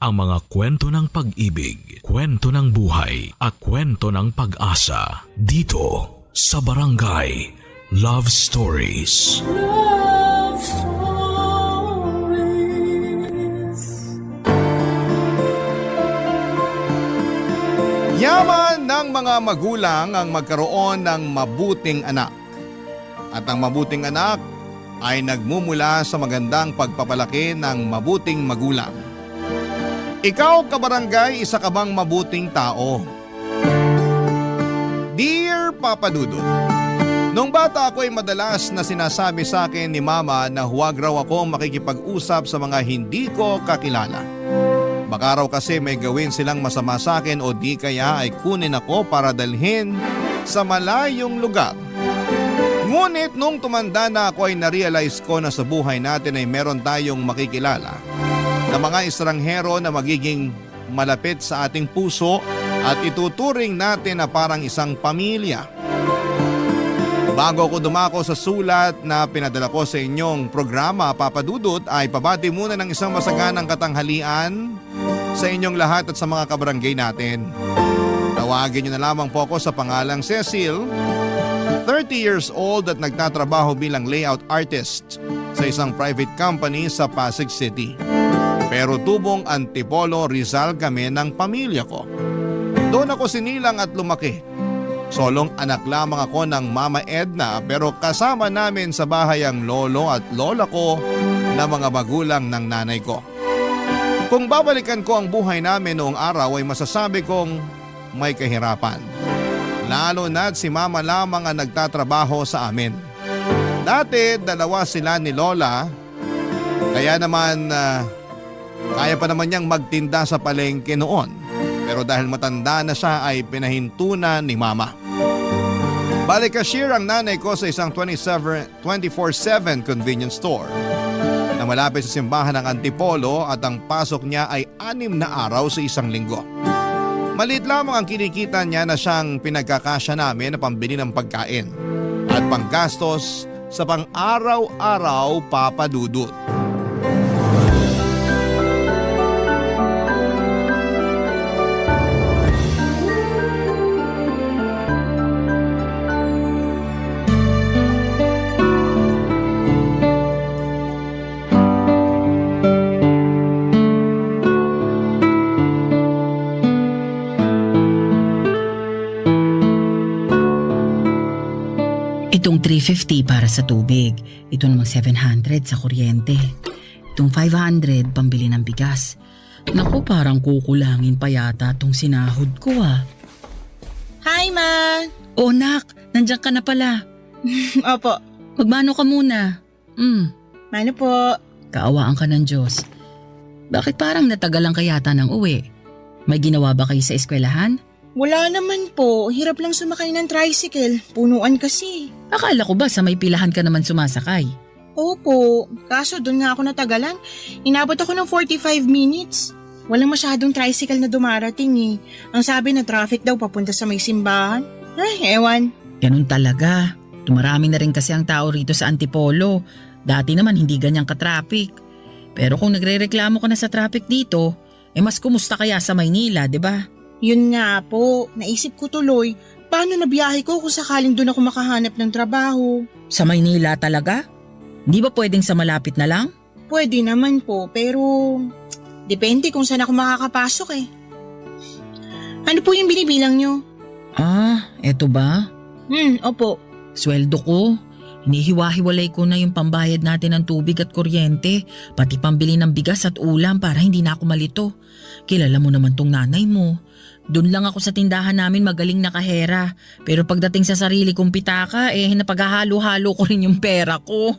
ang mga kwento ng pag-ibig, kwento ng buhay at kwento ng pag-asa dito sa Barangay Love Stories. Love Stories. Yaman ng mga magulang ang magkaroon ng mabuting anak. At ang mabuting anak ay nagmumula sa magandang pagpapalaki ng mabuting magulang. Ikaw, kabarangay, isa ka bang mabuting tao? Dear Papa Dudut, nung bata ako ay madalas na sinasabi sa akin ni Mama na huwag raw ako makikipag-usap sa mga hindi ko kakilala. Baka raw kasi may gawin silang masama sa akin o di kaya ay kunin ako para dalhin sa malayong lugar. Ngunit nung tumanda na ako ay narealize ko na sa buhay natin ay meron tayong makikilala na mga estranghero na magiging malapit sa ating puso at ituturing natin na parang isang pamilya. Bago ako dumako sa sulat na pinadala ko sa inyong programa, Papa Dudut, ay pabati muna ng isang masaganang katanghalian sa inyong lahat at sa mga kabarangay natin. Tawagin niyo na lamang po ako sa pangalang Cecil, 30 years old at nagtatrabaho bilang layout artist sa isang private company sa Pasig City. Pero tubong Antipolo, Rizal kami ng pamilya ko. Doon ako sinilang at lumaki. Solong anak lamang ako ng Mama Edna pero kasama namin sa bahay ang lolo at lola ko na mga magulang ng nanay ko. Kung babalikan ko ang buhay namin noong araw ay masasabi kong may kahirapan. Lalo na't si Mama lamang ang nagtatrabaho sa amin. Dati dalawa sila ni Lola, kaya naman kaya pa naman niyang magtinda sa palengke noon. Pero dahil matanda na siya ay pinahintunan ni Mama. Bali cashier ang nanay ko sa isang 24/7 convenience store na malapit sa simbahan ng Antipolo at ang pasok niya ay 6 na araw sa isang linggo. Maliit lamang ang kinikita niya na siyang pinagkakasya namin na pambili ng pagkain at panggastos sa pang-araw-araw, Papa Dudut. Itong 350 para sa tubig, ito namang 700 sa kuryente. Itong 500 pambili ng bigas. Naku, parang kukulangin pa yata itong sinahod ko ah. Hi, Ma! Oh nak, nandiyan ka na pala. Opo. Magmano ka muna. Mano po? Kaawaan ka ng Diyos. Bakit parang natagalan ka yata ng uwi? May ginawa ba kayo sa eskwelahan? Wala naman po. Hirap lang sumakay ng tricycle. Punuan kasi. Akala ko ba sa may pilahan ka naman sumasakay? Opo. Kaso doon nga ako natagalan. Inabot ako ng 45 minutes. Walang masyadong tricycle na dumarating eh. Ang sabi na traffic daw papunta sa may simbahan. Ay, ewan. Ganun talaga. Tumarami na rin kasi ang tao rito sa Antipolo. Dati naman hindi ganyang ka-traffic. Pero kung nagrereklamo ka na sa traffic dito, mas kumusta kaya sa Maynila, di ba? Yun nga po. Naisip ko tuloy, paano na biyahe ko kung sakaling doon ako makahanap ng trabaho? Sa Maynila talaga? Hindi ba pwedeng sa malapit na lang? Pwede naman po, pero depende kung saan ako makakapasok eh. Ano po yung binibilang nyo? Eto ba? Opo. Sweldo ko. Hinihiwa-hiwalay ko na yung pambayad natin ng tubig at kuryente, pati pambili ng bigas at ulam para hindi na ako malito. Kilala mo naman tong nanay mo. Doon lang ako sa tindahan namin magaling na kahera. Pero pagdating sa sarili kong pitaka, napaghahalo-halo ko rin yung pera ko.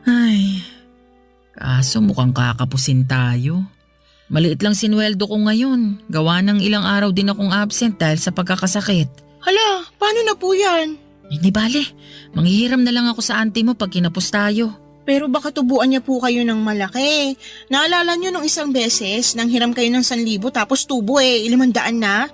Ay, kaso mukhang kakapusin tayo. Maliit lang sinweldo ko ngayon. Gawa ng ilang araw din akong absent dahil sa pagkakasakit. Hala, paano na po yan? Hindi bale, manghihiram na lang ako sa auntie mo pag kinapos tayo. Pero baka tubuan niya po kayo ng malaki. Naalala niyo nung isang beses, nang hiram kayo ng 1,000 tapos tubo 500 na?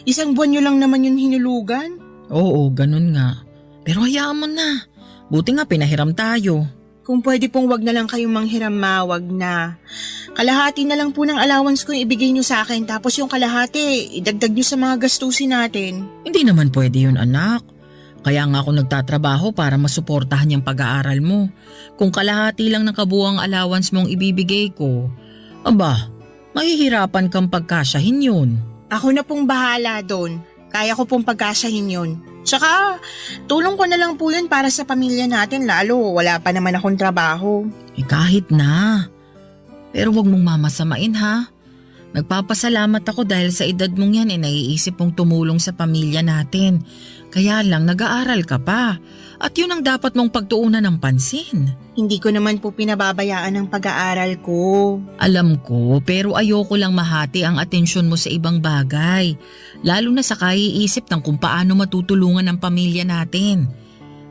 Isang buwan niyo lang naman yun hinulugan? Oo, ganun nga. Pero hayaan mo na. Buti nga pinahiram tayo. Kung pwede pong wag na lang kayong manghiram ma, wag na. Kalahati na lang po ng allowance ko yung ibigay niyo sa akin tapos yung kalahati, idagdag niyo sa mga gastusin natin. Hindi naman pwede yun, anak. Kaya nga ako nagtatrabaho para masuportahan yung pag-aaral mo. Kung kalahati lang ng kabuang allowance mong ibibigay ko, aba, mahihirapan kang pagkasyahin yun. Ako na pong bahala doon. Kaya ko pong pagkasyahin yun. Tsaka, tulong ko na lang po yun para sa pamilya natin lalo wala pa naman akong trabaho. Kahit na. Pero wag mong mamasamain ha. Nagpapasalamat ako dahil sa edad mong yan naiisip mong tumulong sa pamilya natin. Kaya lang nag-aaral ka pa. At yun ang dapat mong pagtuunan ng pansin. Hindi ko naman po pinababayaan ang pag-aaral ko. Alam ko, pero ayoko lang mahati ang atensyon mo sa ibang bagay. Lalo na sa kaiisip ng kung paano matutulungan ang pamilya natin.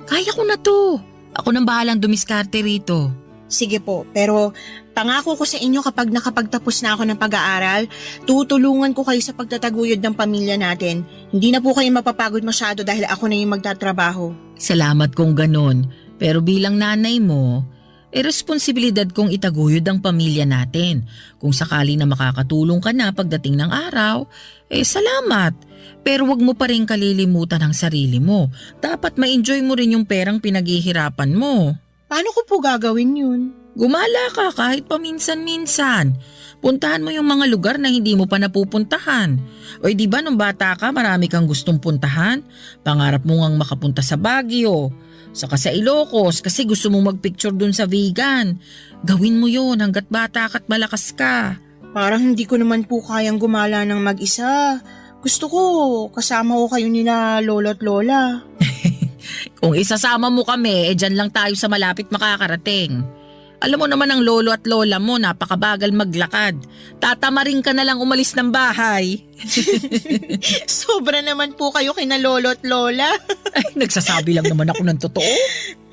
Kaya ko na to. Ako nang bahalang dumiskarte rito. Sige po, pero pangako ko sa inyo kapag nakapagtapos na ako ng pag-aaral, tutulungan ko kayo sa pagtataguyod ng pamilya natin. Hindi na po kayo mapapagod masyado dahil ako na yung magtatrabaho. Salamat kung ganun. Pero bilang nanay mo, responsibilidad kong itaguyod ang pamilya natin. Kung sakali na makakatulong ka na pagdating ng araw, salamat. Pero wag mo pa rin kalilimutan ang sarili mo. Dapat ma-enjoy mo rin yung perang pinaghihirapan mo. Paano ko po gagawin yun? Gumala ka kahit paminsan-minsan. Puntahan mo yung mga lugar na hindi mo pa napupuntahan. O di ba nung bata ka marami kang gustong puntahan? Pangarap mo ngang makapunta sa Baguio, saka sa Ilocos kasi gusto mong magpicture dun sa vegan. Gawin mo yun hanggat bata ka at malakas ka. Parang hindi ko naman po kayang gumala ng mag-isa. Gusto ko kasama ko kayo nila lolo at lola. Kung isasama mo kami, dyan lang tayo sa malapit makakarating. Alam mo naman ang lolo at lola mo, napakabagal maglakad. Tatamarin ka na lang umalis ng bahay. Sobra naman po kayo kina lolo at lola. Ay, nagsasabi lang naman ako ng totoo.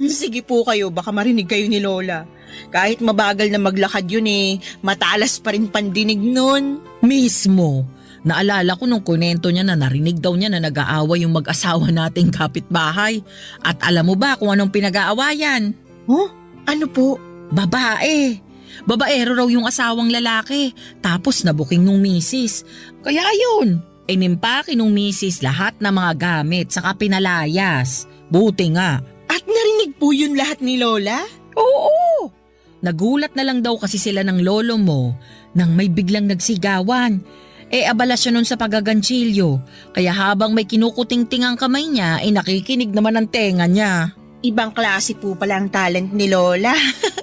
Sige po kayo, baka marinig kayo ni lola. Kahit mabagal na maglakad yun matalas pa rin pandinig nun. Mismo. Naalala ko nung kunento niya na narinig daw niya na nag-aaway yung mag-asawa nating kapitbahay. At alam mo ba kung anong pinag-aawayan? Huh? Ano po? Babae. Babaero raw yung asawang lalaki. Tapos nabuking nung misis. Kaya yun. Inimpake nung misis lahat ng mga gamit saka pinalayas. Buti nga. At narinig po yun lahat ni lola? Oo. Nagulat na lang daw kasi sila ng lolo mo nang may biglang nagsigawan. Abala siya nun sa pagaganchilyo. Kaya habang may kinukuting-ting ang kamay niya, nakikinig naman ang tenga niya. Ibang klase po pala ang talent ni lola.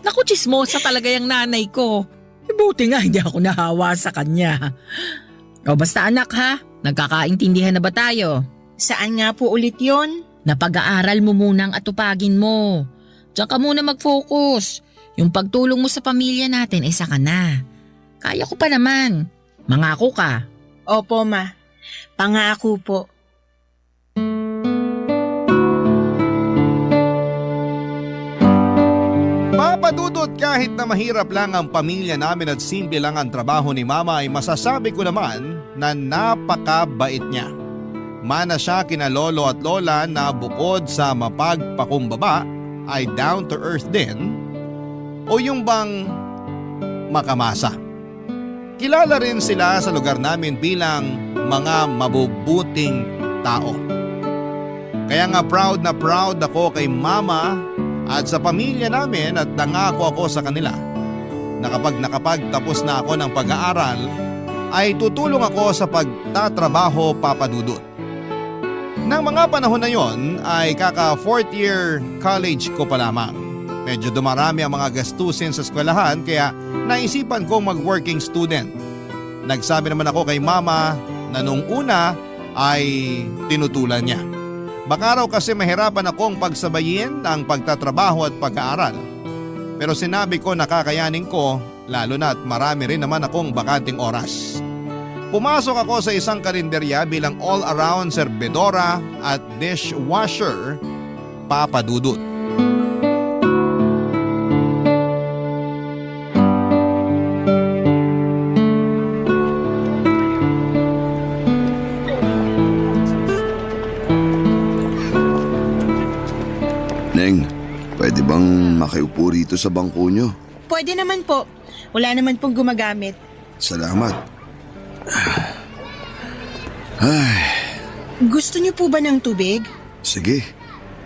Naku, chismosa talaga yung nanay ko. Buti nga hindi ako nahawa sa kanya. O basta anak ha, nagkakaintindihan na ba tayo? Saan nga po ulit yon? Napag-aaral mo munang atupagin mo. Diyan ka muna mag-focus. Yung pagtulong mo sa pamilya natin, isa ka na. Kaya ko pa naman. Mangako ka. Opo ma, pangako po. Papadudot kahit na mahirap lang ang pamilya namin at simple lang ang trabaho ni mama ay masasabi ko naman na napakabait niya. Mana siya kina lolo at lola na bukod sa mapagpakumbaba ay down to earth din o yung bang makamasa. Kilala rin sila sa lugar namin bilang mga mabubuting tao. Kaya nga proud na proud ako kay mama at sa pamilya namin at nangako ako sa kanila na kapag nakapagtapos na ako ng pag-aaral ay tutulong ako sa pagtatrabaho papadudot. Nang mga panahon na yon ay kaka 4th year college ko pa lamang. Medyo dumarami ang mga gastusin sa eskwelahan kaya naisipan kong mag-working student. Nagsabi naman ako kay mama na nung una ay tinutulan niya. Baka raw kasi mahirapan akong pagsabayin ang pagtatrabaho at pag-aaral. Pero sinabi ko na kakayanin ko lalo na at marami rin naman akong bakanting oras. Pumasok ako sa isang karinderya bilang all-around serbedora at dishwasher papadudot. Neng, pwede ba bang makiupo rito sa bangko nyo? Pwede naman po. Wala naman pong gumagamit. Salamat. Ay, Gusto niyo po ba ng tubig? sige.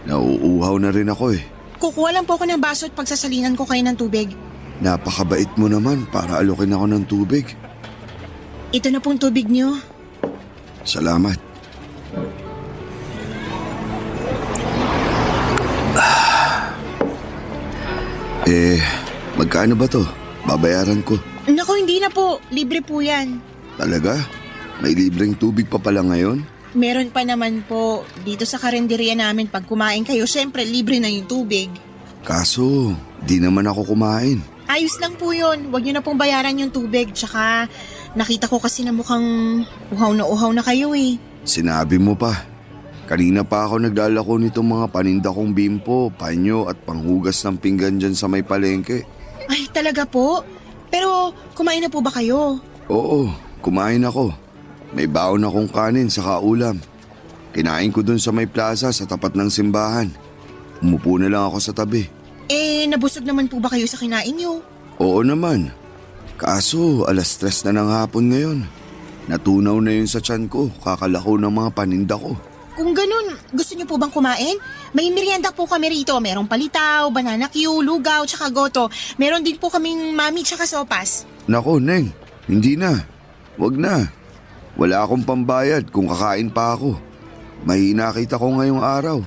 Nauuhaw na rin ako eh. Kukuha lang po ako ng baso at pagsasalinan ko kayo ng tubig. Napakabait mo naman para alokin ako ng tubig. Ito na pong tubig niyo. Salamat. Magkano ba to? Babayaran ko. Naku, hindi na po. Libre po yan. Talaga? May libreng tubig pa pala ngayon? Meron pa naman po. Dito sa karinderya namin pag kumain kayo, syempre libre na yung tubig. Kaso, di naman ako kumain. Ayos lang po yun. Huwag niyo na pong bayaran yung tubig. Tsaka nakita ko kasi na mukhang uhaw na kayo eh. Sinabi mo pa. Kanina pa ako naglalako nitong mga paninda kong bimpo, panyo at panghugas ng pinggan dyan sa may palengke. Ay, talaga po? Pero kumain na po ba kayo? Oo, kumain ako. May baon akong kanin sa kaulam. Kinain ko dun sa may plaza sa tapat ng simbahan. Umupo na lang ako sa tabi. Nabusog naman po ba kayo sa kinain niyo? Oo naman. Kaso, 3:00 na ng hapon ngayon. Natunaw na yun sa tiyan ko, kakalako ng mga paninda ko. Kung ganun, gusto niyo po bang kumain? May merienda po kami rito. Merong palitaw, banana Q, lugaw, tsaka goto. Meron din po kaming mami tsaka sopas. Nako, Neng, hindi na. Wag na. Wala akong pambayad kung kakain pa ako. Mahina kita ko ngayong araw.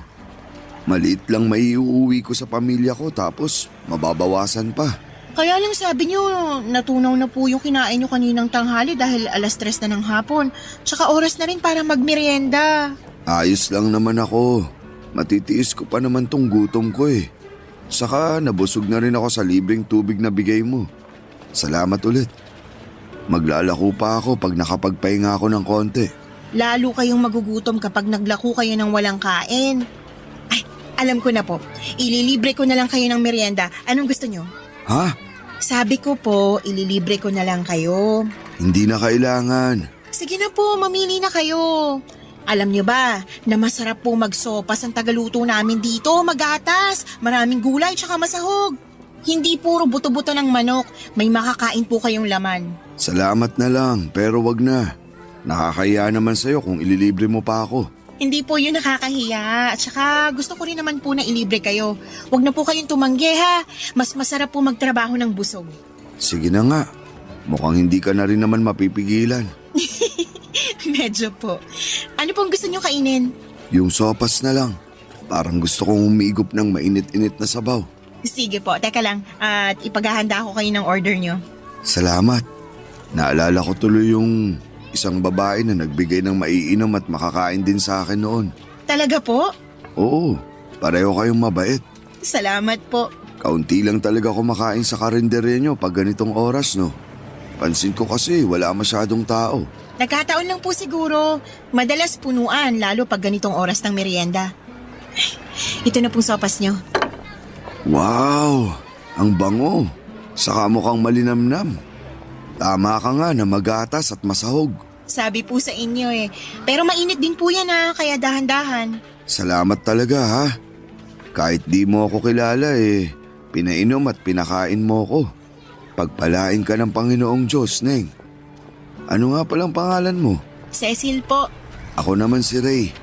Maliit lang maiuwi ko sa pamilya ko tapos mababawasan pa. Kaya lang sabi niyo, natunaw na po yung kinain niyo kaninang tanghali dahil 3:00 na ng hapon. Tsaka oras na rin para magmerienda. Ayos lang naman ako. Matitiis ko pa naman tong gutom ko eh. Saka nabusog na rin ako sa libreng tubig na bigay mo. Salamat ulit. Maglalako pa ako pag nakapagpahinga ako ng konti. Lalo kayong magugutom kapag naglako kayo ng walang kain. Ay, alam ko na po. Ililibre ko na lang kayo ng merienda. Anong gusto niyo? Ha? Sabi ko po, ililibre ko na lang kayo. Hindi na kailangan. Sige na po, mamili na kayo. Alam niyo ba na masarap po magsopas ang tagaluto namin dito, magatas, maraming gulay tsaka masahog. Hindi puro buto-buto ng manok, may makakain po kayong laman. Salamat na lang, pero wag na. Nakakahiya naman sa'yo kung ililibre mo pa ako. Hindi po yun nakakahiya, at saka gusto ko rin naman po na ilibre kayo. Huwag na po kayong tumanggi ha, mas masarap po magtrabaho ng busog. Sige na nga, mukhang hindi ka na rin naman mapipigilan. Medyo po. Ano pong gusto niyo kainin? Yung sopas na lang. Parang gusto kong umigop ng mainit-init na sabaw. Sige po, teka lang, at ipaghahanda ko kayo ng order niyo. Salamat. Naalala ko tuloy yung isang babae na nagbigay ng maiinom at makakain din sa akin noon. Talaga po? Oo, pareho kayong mabait. Salamat po. Kaunti lang talaga kumakain sa karinderya nyo pag ganitong oras, no? Pansin ko kasi wala masyadong tao. Nagkataon lang po siguro. Madalas punuan, lalo pag ganitong oras ng merienda. Ito na pong sopas niyo. Wow! Ang bango! Saka mukhang malinamnam. Tama ka nga na magatas at masahog. Sabi po sa inyo eh. Pero mainit din po yan ha, kaya dahan-dahan. Salamat talaga ha. Kahit di mo ako kilala pinainom at pinakain mo ko. Pagpalain ka ng Panginoong Diyos, Neng. Ano nga palang pangalan mo? Cecil po. Ako naman si Ray.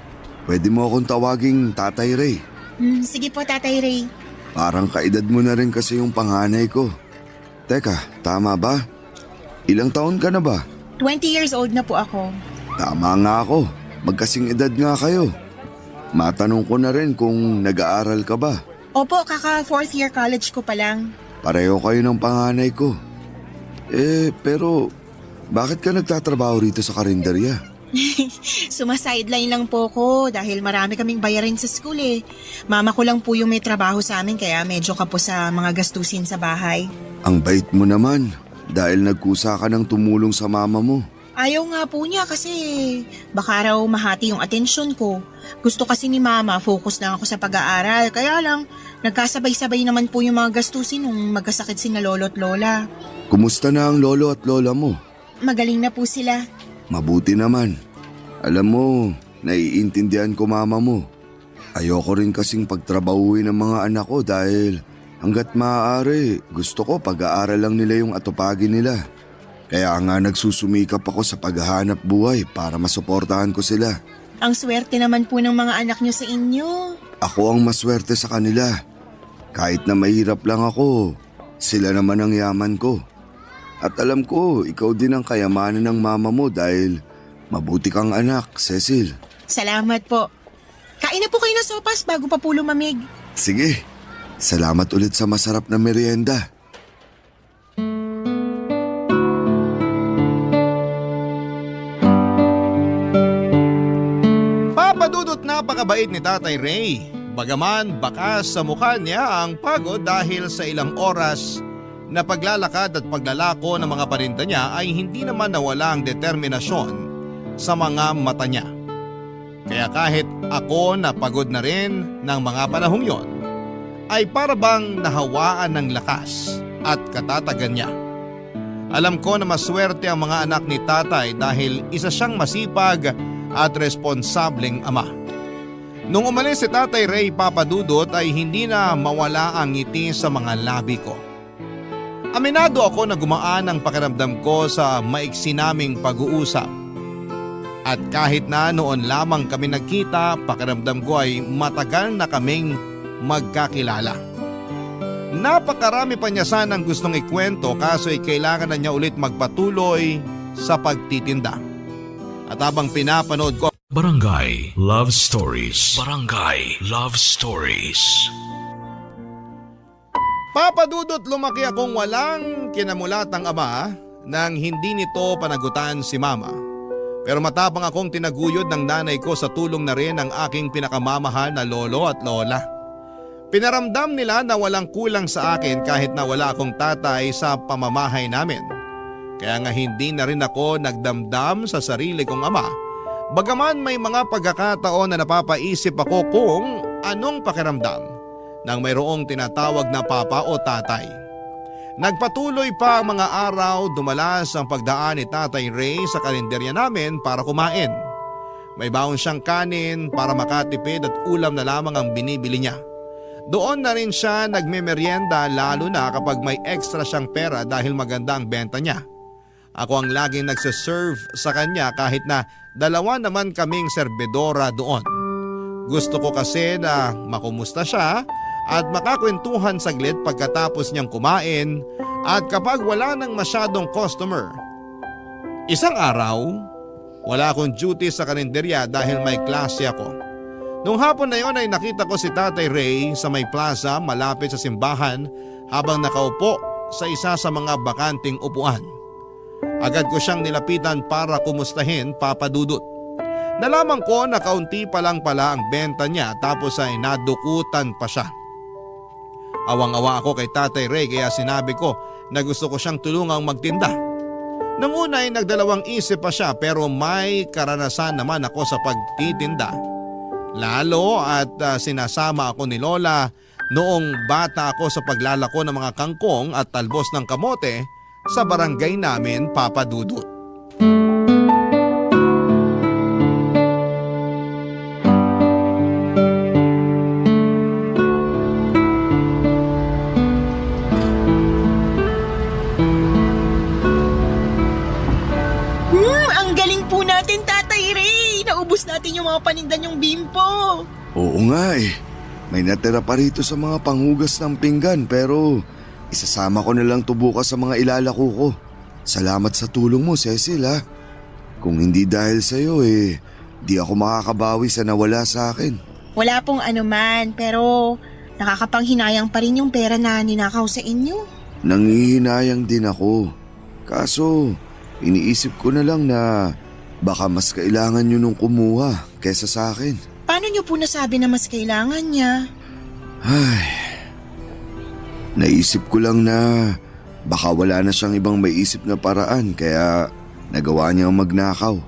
Pwede mo akong tawaging Tatay Ray. Sige po, Tatay Ray. Parang kaedad mo na rin kasi yung panganay ko. Teka, tama ba? Ilang taon ka na ba? 20 years old na po ako. Tama nga ako. Magkasing edad nga kayo. Matanong ko na rin kung nag-aaral ka ba. Opo, kaka 4th year college ko pa lang. Pareho kayo ng panganay ko. Pero bakit ka nagtatrabaho rito sa karinderya? Sumasideline lang po ko dahil marami kaming bayarin sa school eh. Mama ko lang po yung may trabaho sa amin kaya medyo kapos sa mga gastusin sa bahay. Ang bait mo naman dahil nagkusa ka ng tumulong sa mama mo. Ayaw nga po niya kasi baka raw mahati yung atensyon ko. Gusto kasi ni Mama focus lang ako sa pag-aaral kaya lang nagkasabay-sabay naman po yung mga gastusin nung magkasakit sina lolo at lola. Kumusta na ang lolo at lola mo? Magaling na po sila. Mabuti naman. Alam mo, naiintindihan ko mama mo. Ayoko rin kasing pagtrabahuin ng mga anak ko dahil Hanggat maaari, gusto ko pag-aaral lang nila yung atupagi nila. Kaya nga nagsusumikap ako sa paghahanap buhay para masuportahan ko sila. Ang swerte naman po ng mga anak niyo sa inyo. Ako ang maswerte sa kanila. Kahit na mahirap lang ako, sila naman ang yaman ko. At alam ko, ikaw din ang kayamanan ng mama mo dahil mabuti kang anak, Cecil. Salamat po. Kain na po kayo ng sopas bago pa po lumamig. Sige, salamat ulit sa masarap na merienda. Papadudot napakabait ni Tatay Ray. Bagaman bakas sa mukha niya ang pagod dahil sa ilang oras na paglalakad at paglalako ng mga parinda niya ay hindi naman nawala ang determinasyon sa mga mata niya. Kaya kahit ako na pagod na rin ng mga panahong yon, ay para bang nahawaan ng lakas at katatagan niya. Alam ko na maswerte ang mga anak ni Tatay dahil isa siyang masipag at responsableng ama. Nung umalis si Tatay Ray, Papadudot, ay hindi na mawala ang ngiti sa mga labi ko. Aminado ako na gumaan ang pakiramdam ko sa maiksi naming pag-uusap. At kahit na noon lamang kami nagkita, pakiramdam ko ay matagal na kaming magkakilala. Napakarami pa niya sanang gustong ikwento kaso ay kailangan na niya ulit magpatuloy sa pagtitinda. At habang pinapanood ko Barangay Love Stories. Barangay Love Stories. Papadudot, lumaki akong walang kinamulatang ama nang hindi nito panagutan si mama. Pero matapang akong tinaguyod ng nanay ko sa tulong na rin ng aking pinakamamahal na lolo at lola. Pinaramdam nila na walang kulang sa akin kahit na wala akong tatay sa pamamahay namin. Kaya nga hindi na rin ako nagdamdam sa sarili kong ama. Bagaman may mga pagkakataon na napapaisip ako kung anong pakiramdam nang mayroong tinatawag na papa o tatay. Nagpatuloy pa ang mga araw, dumalas ang pagdaan ni Tatay Ray sa kalendarya namin para kumain. May baon siyang kanin para makatipid at ulam na lamang ang binibili niya. Doon na rin siya nagmemeryenda lalo na kapag may extra siyang pera dahil maganda ang benta niya. Ako ang laging nagsaserve sa kanya kahit na dalawa naman kaming serbedora doon. Gusto ko kasi na makumusta siya at makakwentuhan saglit pagkatapos niyang kumain at kapag wala nang masyadong customer. Isang araw, wala akong duty sa kalendarya dahil may klase ako. Nung hapon na yon ay nakita ko si Tatay Ray sa may plaza malapit sa simbahan habang nakaupo sa isa sa mga bakanting upuan. Agad ko siyang nilapitan para kumustahin, Papadudot. Nalaman ko na kaunti pa lang pala ang benta niya tapos ay nadukutan pa siya. Awang-awa ako kay Tatay Ray kaya sinabi ko na gusto ko siyang tulungang magtinda. Nang una ay nagdalawang isip pa siya pero may karanasan naman ako sa pagtitinda. Lalo at sinasama ako ni Lola noong bata ako sa paglalako ng mga kangkong at talbos ng kamote sa barangay namin, Papadudot. Ang galing po natin, Tatay Ray. Naubos natin yung mga paninda niyong bimpo. Oo nga eh. May natira pa rito sa mga panghugas ng pinggan pero isasama ko na lang to bukas sa mga ilalako ko. Salamat sa tulong mo, Cecil ha. Kung hindi dahil sa'yo di ako makakabawi sa nawala sa akin. Wala pong anuman pero nakakapanghinayang pa rin yung pera na ninakaw sa inyo. Nangihinayang din ako. Kaso iniisip ko na lang na baka mas kailangan nyo nung kumuha kesa sa akin. Paano niyo po nasabi na mas kailangan niya? Ay, naisip ko lang na baka wala na siyang ibang maisip na paraan kaya nagawa niyang magnakaw.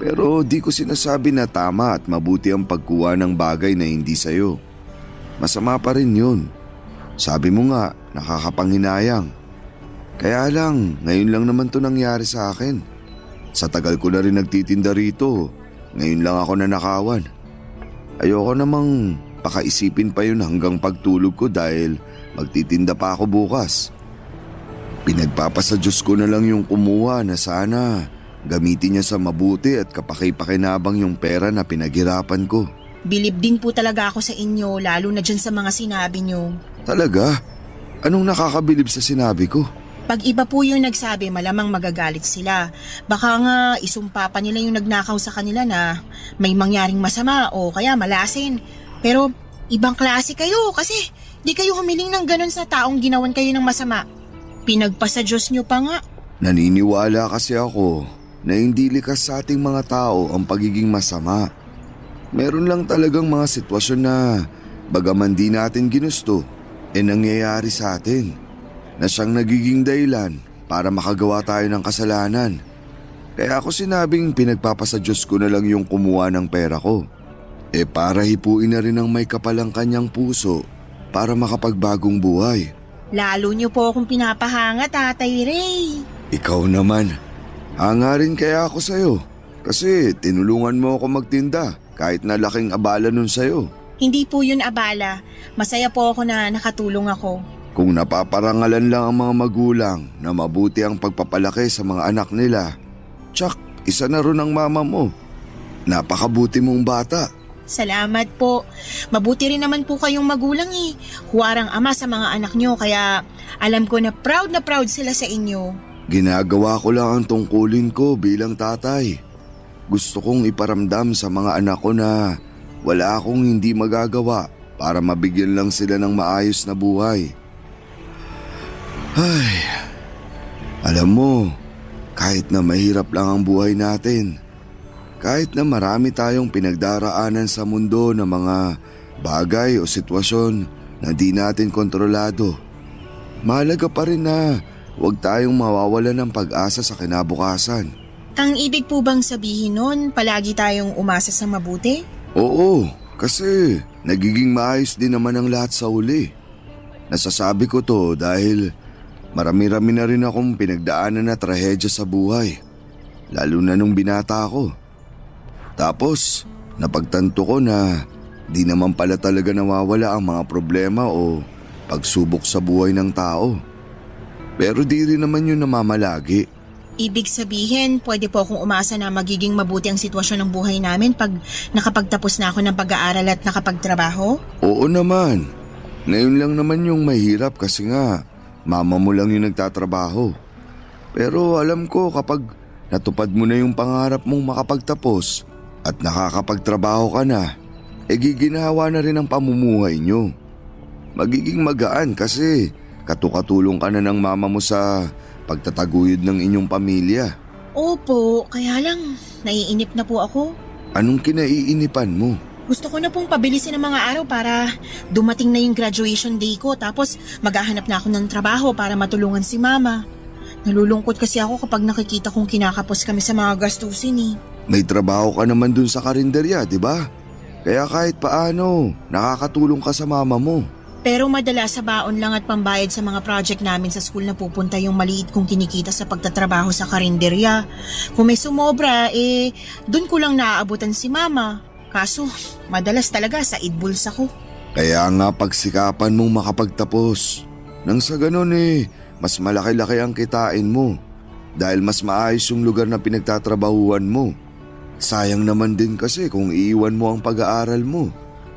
Pero di ko sinasabi na tama at mabuti ang pagkuha ng bagay na hindi sayo. Masama pa rin yun. Sabi mo nga, nakakapanghinayang. Kaya lang, ngayon lang naman to nangyari sa akin. Sa tagal ko na rin nagtitinda rito, ngayon lang ako nanakawan. Ayoko namang pakaisipin pa yun hanggang pagtulog ko dahil magtitinda pa ako bukas. Pinagpapasa Diyos ko na lang yung kumuha na sana gamitin niya sa mabuti at kapaki-pakinabang yung pera na pinaghirapan ko. Bilib din po talaga ako sa inyo, lalo na dyan sa mga sinabi nyo. Talaga? Anong nakakabilib sa sinabi ko? Pag iba po yung nagsabi, malamang magagalit sila. Baka nga isumpa pa nila yung nagnakaw sa kanila na may mangyaring masama o kaya malasin. Pero ibang klase kayo kasi di kayo humiling ng ganun sa taong ginawan kayo ng masama. Pinagpasa Diyos nyo pa nga. Naniniwala kasi ako na hindi likas sa ating mga tao ang pagiging masama. Meron lang talagang mga sitwasyon na bagaman di natin ginusto, nangyayari sa atin na siyang nagiging dahilan para makagawa tayo ng kasalanan. Kaya ako sinabing pinagpapasa Diyos ko na lang yung kumuha ng pera ko. Para hipuin na rin ang may kapalang kanyang puso para makapagbagong buhay. Lalo nyo po akong pinapahanga, Tatay Ray. Ikaw naman, hanga rin kaya ako sa'yo. Kasi tinulungan mo ako magtinda kahit na laking abala nun sa'yo. Hindi po yun abala. Masaya po ako na nakatulong ako. Kung napaparangalan lang ang mga magulang na mabuti ang pagpapalaki sa mga anak nila, tsak, isa na rin ang mama mo. Napakabuti mong bata. Salamat po. Mabuti rin naman po kayong magulang eh. Huwarang ama sa mga anak nyo kaya alam ko na proud sila sa inyo. Ginagawa ko lang ang tungkulin ko bilang tatay. Gusto kong iparamdam sa mga anak ko na wala akong hindi magagawa para mabigyan lang sila ng maayos na buhay. Ay, alam mo, kahit na mahirap lang ang buhay natin, kahit na marami tayong pinagdaraanan sa mundo ng mga bagay o sitwasyon na di natin kontrolado, mahalaga pa rin na huwag tayong mawawalan ng pag-asa sa kinabukasan. Ang ibig po bang sabihin nun, palagi tayong umasa sa mabuti? Oo, kasi nagiging maayos din naman ang lahat sa uli. Nasasabi ko to dahil marami-rami na rin akong pinagdaanan na trahedya sa buhay, lalo na nung binata ako. Tapos, napagtanto ko na di naman pala talaga nawawala ang mga problema o pagsubok sa buhay ng tao. Pero di rin naman yun namamalagi. Ibig sabihin, pwede po akong umasa na magiging mabuti ang sitwasyon ng buhay namin pag nakapagtapos na ako ng pag-aaral at nakapagtrabaho? Oo naman. Ngayon lang naman yung mahirap kasi nga mama mo lang yung nagtatrabaho. Pero alam ko kapag natupad mo na yung pangarap mong makapagtapos at nakakapagtrabaho ka na, giginawa na rin ang pamumuhay nyo. Magiging magaan kasi katukatulong ka na ng mama mo sa pagtataguyod ng inyong pamilya. Opo, kaya lang, naiinip na po ako. Anong kinaiinipan mo? Gusto ko na pong pabilisin ang mga araw para dumating na yung graduation day ko tapos maghahanap na ako ng trabaho para matulungan si mama. Nalulungkot kasi ako kapag nakikita kong kinakapos kami sa mga gastusin eh. May trabaho ka naman dun sa karinderya, di ba? Kaya kahit paano, nakakatulong ka sa mama mo. Pero madalas sa baon lang at pambayad sa mga project namin sa school na pupunta yung maliit kong kinikita sa pagtatrabaho sa karinderya. Kung may sumobra, dun ko lang naaabutan si mama. Kaso, madalas talaga sa idbuls ako. Kaya nga pagsikapan mong makapagtapos. Nang sa ganun mas malaki-laki ang kitain mo. Dahil mas maayos yung lugar na pinagtatrabahuan mo. Sayang naman din kasi kung iiwan mo ang pag-aaral mo.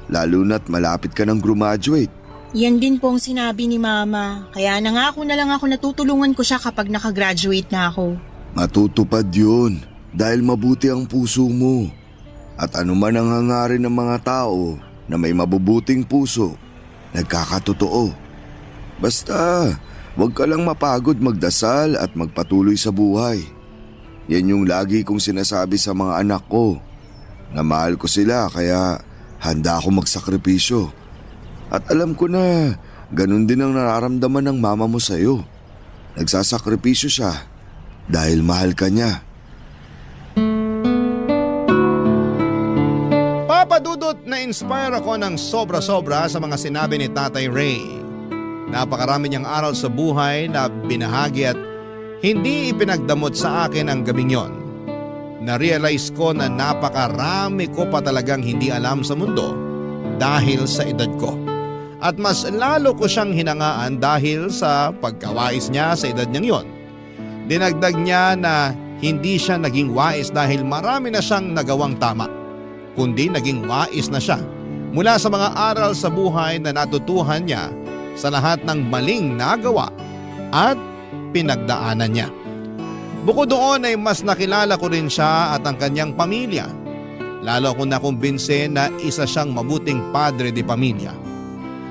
Lalo na't malapit ka ng graduate. Yan din pong sinabi ni mama. Kaya nangako na lang ako na tutulungan ko siya kapag nakagraduate na ako. Matutupad yun dahil mabuti ang puso mo. At anuman ang hangarin ng mga tao na may mabubuting puso, nagkakatotoo. Basta, huwag ka lang mapagod magdasal at magpatuloy sa buhay. Yan yung lagi kong sinasabi sa mga anak ko. Na mahal ko sila kaya handa ako magsakripisyo. At alam ko na ganun din ang nararamdaman ng mama mo sa'yo. Nagsasakripisyo siya dahil mahal ka niya. Papa Dudut, na-inspire ako ng sobra-sobra sa mga sinabi ni Tatay Ray. Napakarami niyang aral sa buhay na binahagi at hindi ipinagdamot sa akin ang gabing yon. Na-realize ko na napakarami ko pa talagang hindi alam sa mundo dahil sa edad ko. At mas lalo ko siyang hinangaan dahil sa pagkawais niya sa edad niyang yon. Dinagdag niya na hindi siya naging wais dahil marami na siyang nagawang tama, kundi naging wais na siya mula sa mga aral sa buhay na natutuhan niya sa lahat ng maling nagawa at pinagdaanan niya. Bukod doon ay mas nakilala ko rin siya at ang kanyang pamilya. Lalo akong nakumbinse na isa siyang mabuting padre de pamilya.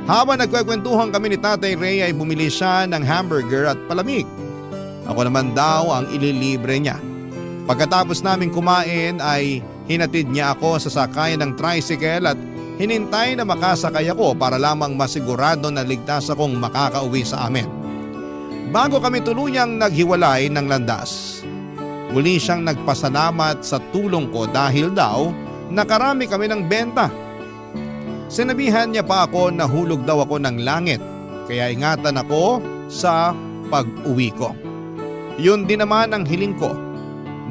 Habang nagkwekwentuhan kami ni Tatay Ray ay bumili siya ng hamburger at palamig. Ako naman daw ang ililibre niya. Pagkatapos naming kumain ay hinatid niya ako sa sakayan ng tricycle at hinintay na makasakay ako para lamang masigurado na ligtas akong makakauwi sa amin. Bago kami tuluyang naghiwalay ng landas, muli siyang nagpasalamat sa tulong ko dahil daw nakarami kami ng benta. Sinabihan niya pa ako na hulog daw ako ng langit, kaya ingatan ako sa pag-uwi ko. Yun din naman ang hiling ko,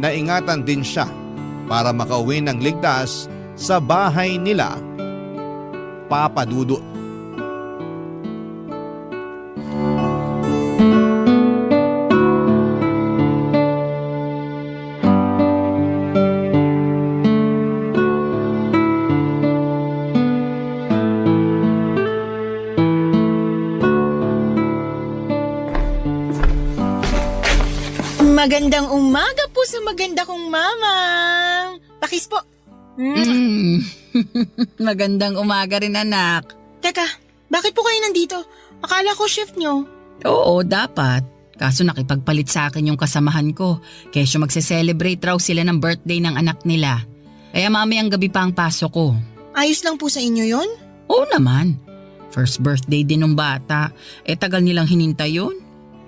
na ingatan din siya para makauwi ng ligtas sa bahay nila, Papa Dudut. Magandang umaga po sa maganda kong mama. Pakis po. Magandang umaga rin, anak. Teka, bakit po kayo nandito? Akala ko shift nyo. Oo, dapat. Kaso nakipagpalit sa akin yung kasamahan ko. Kesyo magse-celebrate raw sila ng birthday ng anak nila. Kaya mamayang gabi pa ang pasok ko. Ayos lang po sa inyo yon? Oo naman. First birthday din ng bata. Tagal nilang hinintay yun.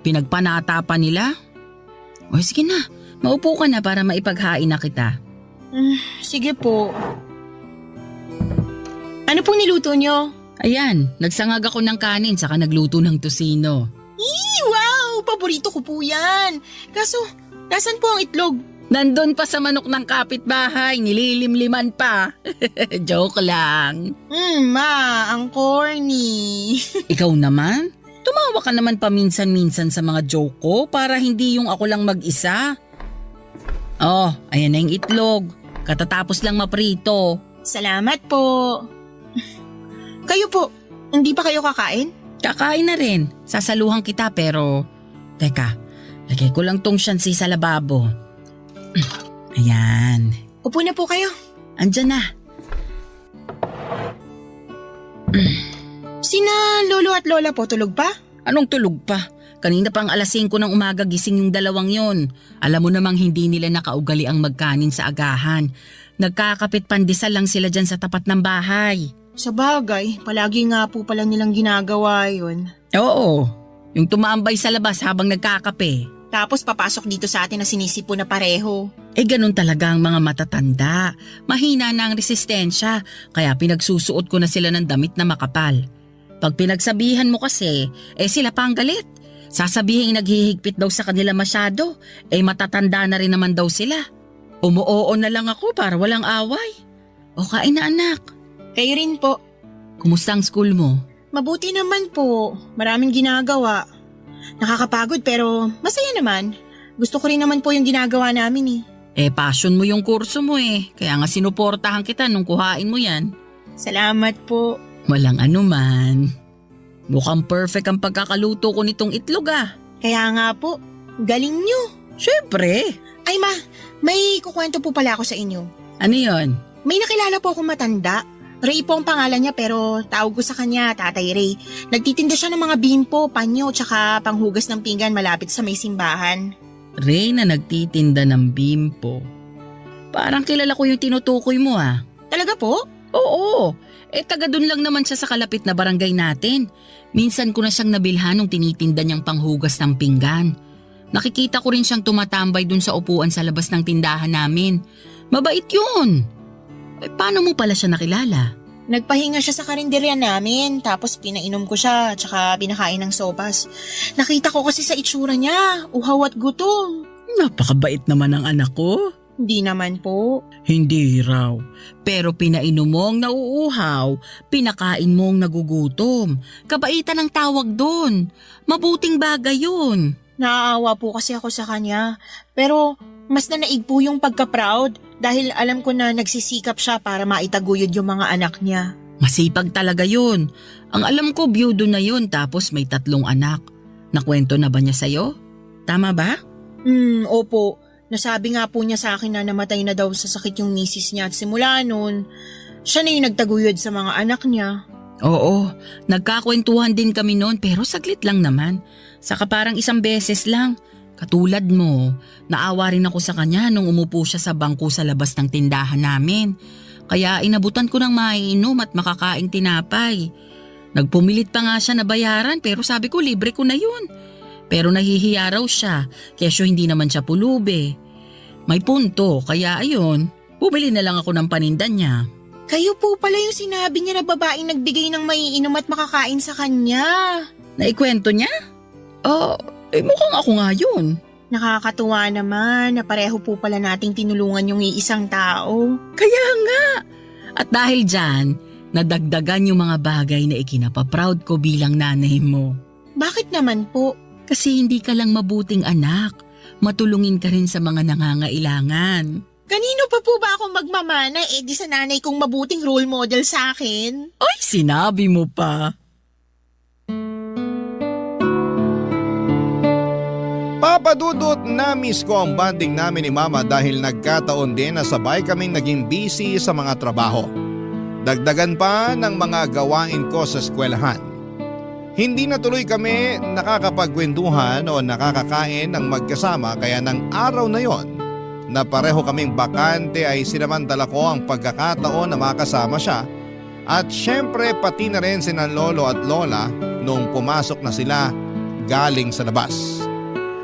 Pinagpanata pa nila. O sige na, maupo ka na para maipaghain na kita. Sige po. Ano pong niluto nyo? Ayan, nagsangag ako ng kanin saka nagluto ng tosino. Wow! Paborito ko po yan. Kaso, nasan po ang itlog? Nandun pa sa manok ng kapitbahay, nililimliman pa. Joke lang. Ma, ang corny. Ikaw naman? Tumawa ka naman paminsan-minsan sa mga joke ko para hindi yung ako lang mag-isa. Oh, ayan na yung itlog. Katatapos lang maprito. Salamat po. Kayo po, hindi pa kayo kakain? Kakain na rin. Sasaluhan kita pero… Teka, lagay ko lang tong shansi sa lababo. Ayan. Upo na po kayo. Andyan na. Sina lolo at lola po tulog pa? Anong tulog pa? Kanina pang alas 5 ng umaga gising yung dalawang yon. Alam mo namang hindi nila nakaugali ang magkanin sa agahan. Nagkakapit pandesal lang sila dyan sa tapat ng bahay. Sa bagay, palagi nga po pala nilang ginagawa yun. Oo, yung tumaambay sa labas habang nagkakape. Tapos papasok dito sa atin na sinisipo na pareho. Ganun talaga ang mga matatanda. Mahina na ang resistensya, kaya pinagsusuot ko na sila ng damit na makapal. Pag pinagsabihan mo kasi, sila pa ang galit. Sasabihin naghihigpit daw sa kanila masyado, matatanda na rin naman daw sila. Umuoo na lang ako para walang away. O kain na anak. Kayo rin po. Kumusta ang school mo? Mabuti naman po. Maraming ginagawa. Nakakapagod pero masaya naman. Gusto ko rin naman po yung ginagawa namin . Passion mo yung kurso mo . Kaya nga sinuportahan kita nung kuhain mo yan. Salamat po. Walang anuman. Mukhang perfect ang pagkakaluto ko nitong itlog . Kaya nga po, galing nyo. Syempre. Ay ma, may kukwento po pala ako sa inyo. Ano yon? May nakilala po akong matanda. Ray po ang pangalan niya pero tawag ko sa kanya Tatay Ray. Nagtitinda siya ng mga bimpo, panyo, tsaka panghugas ng pinggan malapit sa may simbahan. Ray na nagtitinda ng bimpo. Parang kilala ko yung tinutukoy mo . Talaga po? Oo. Taga dun lang naman siya sa kalapit na barangay natin. Minsan ko na siyang nabilhan nung tinitinda niyang panghugas ng pinggan. Nakikita ko rin siyang tumatambay dun sa upuan sa labas ng tindahan namin. Mabait yun. Paano mo pala siya nakilala? Nagpahinga siya sa karinderya namin tapos pinainom ko siya tsaka pinakain ng sopas. Nakita ko kasi sa itsura niya, uhaw at gutom. Napakabait naman ang anak ko. Hindi naman po. Hindi raw. Pero pinainom mo ang nauuhaw, pinakain mo ang nagugutom. Kabaitan ang tawag doon. Mabuting bagay yun. Naaawa po kasi ako sa kanya. Pero mas nanaig po yung pagka-proud dahil alam ko na nagsisikap siya para maitaguyod yung mga anak niya. Masipag talaga yun. Ang alam ko, byudo na yun tapos may 3 anak. Nakwento na ba niya sa'yo? Tama ba? Opo. Nasabi nga po niya sa akin na namatay na daw sa sakit yung misis niya at simula noon, siya na yung nagtaguyod sa mga anak niya. Oo, nagkakwentuhan din kami noon pero saglit lang naman. Saka parang 1 beses lang. Katulad mo, naawa rin ako sa kanya nung umupo siya sa bangko sa labas ng tindahan namin. Kaya inabutan ko ng maiinom at makakaing tinapay. Nagpumilit pa nga siya na bayaran pero sabi ko libre ko na yun. Pero nahihiya raw siya, kesyo hindi naman siya pulubi. May punto, kaya ayun, bumili na lang ako ng paninda niya. Kayo po pala yung sinabi niya na babaeng nagbigay ng maiinom at makakain sa kanya. Naikwento niya? Mukhang ako nga yun. Nakakatuwa naman na pareho po pala nating tinulungan yung iisang tao. Kaya nga. At dahil dyan, nadagdagan yung mga bagay na ikinapaproud ko bilang nanay mo. Bakit naman po? Kasi hindi ka lang mabuting anak. Matulungin ka rin sa mga nangangailangan. Kanino pa po ba akong magmamana di sa nanay kong mabuting role model sa akin? Ay, sinabi mo pa. Papa Dudut, na-miss ko ang bonding namin ni Mama dahil nagkataon din na sabay kaming naging busy sa mga trabaho. Dagdagan pa ng mga gawain ko sa eskwelahan. Hindi na tuloy kami nakakapagkwentuhan o nakakakain ng magkasama kaya ng araw na yon na pareho kaming bakante ay sinamantala ko ang pagkakataon na makasama siya at syempre pati na rin sina lolo at lola nung pumasok na sila galing sa labas.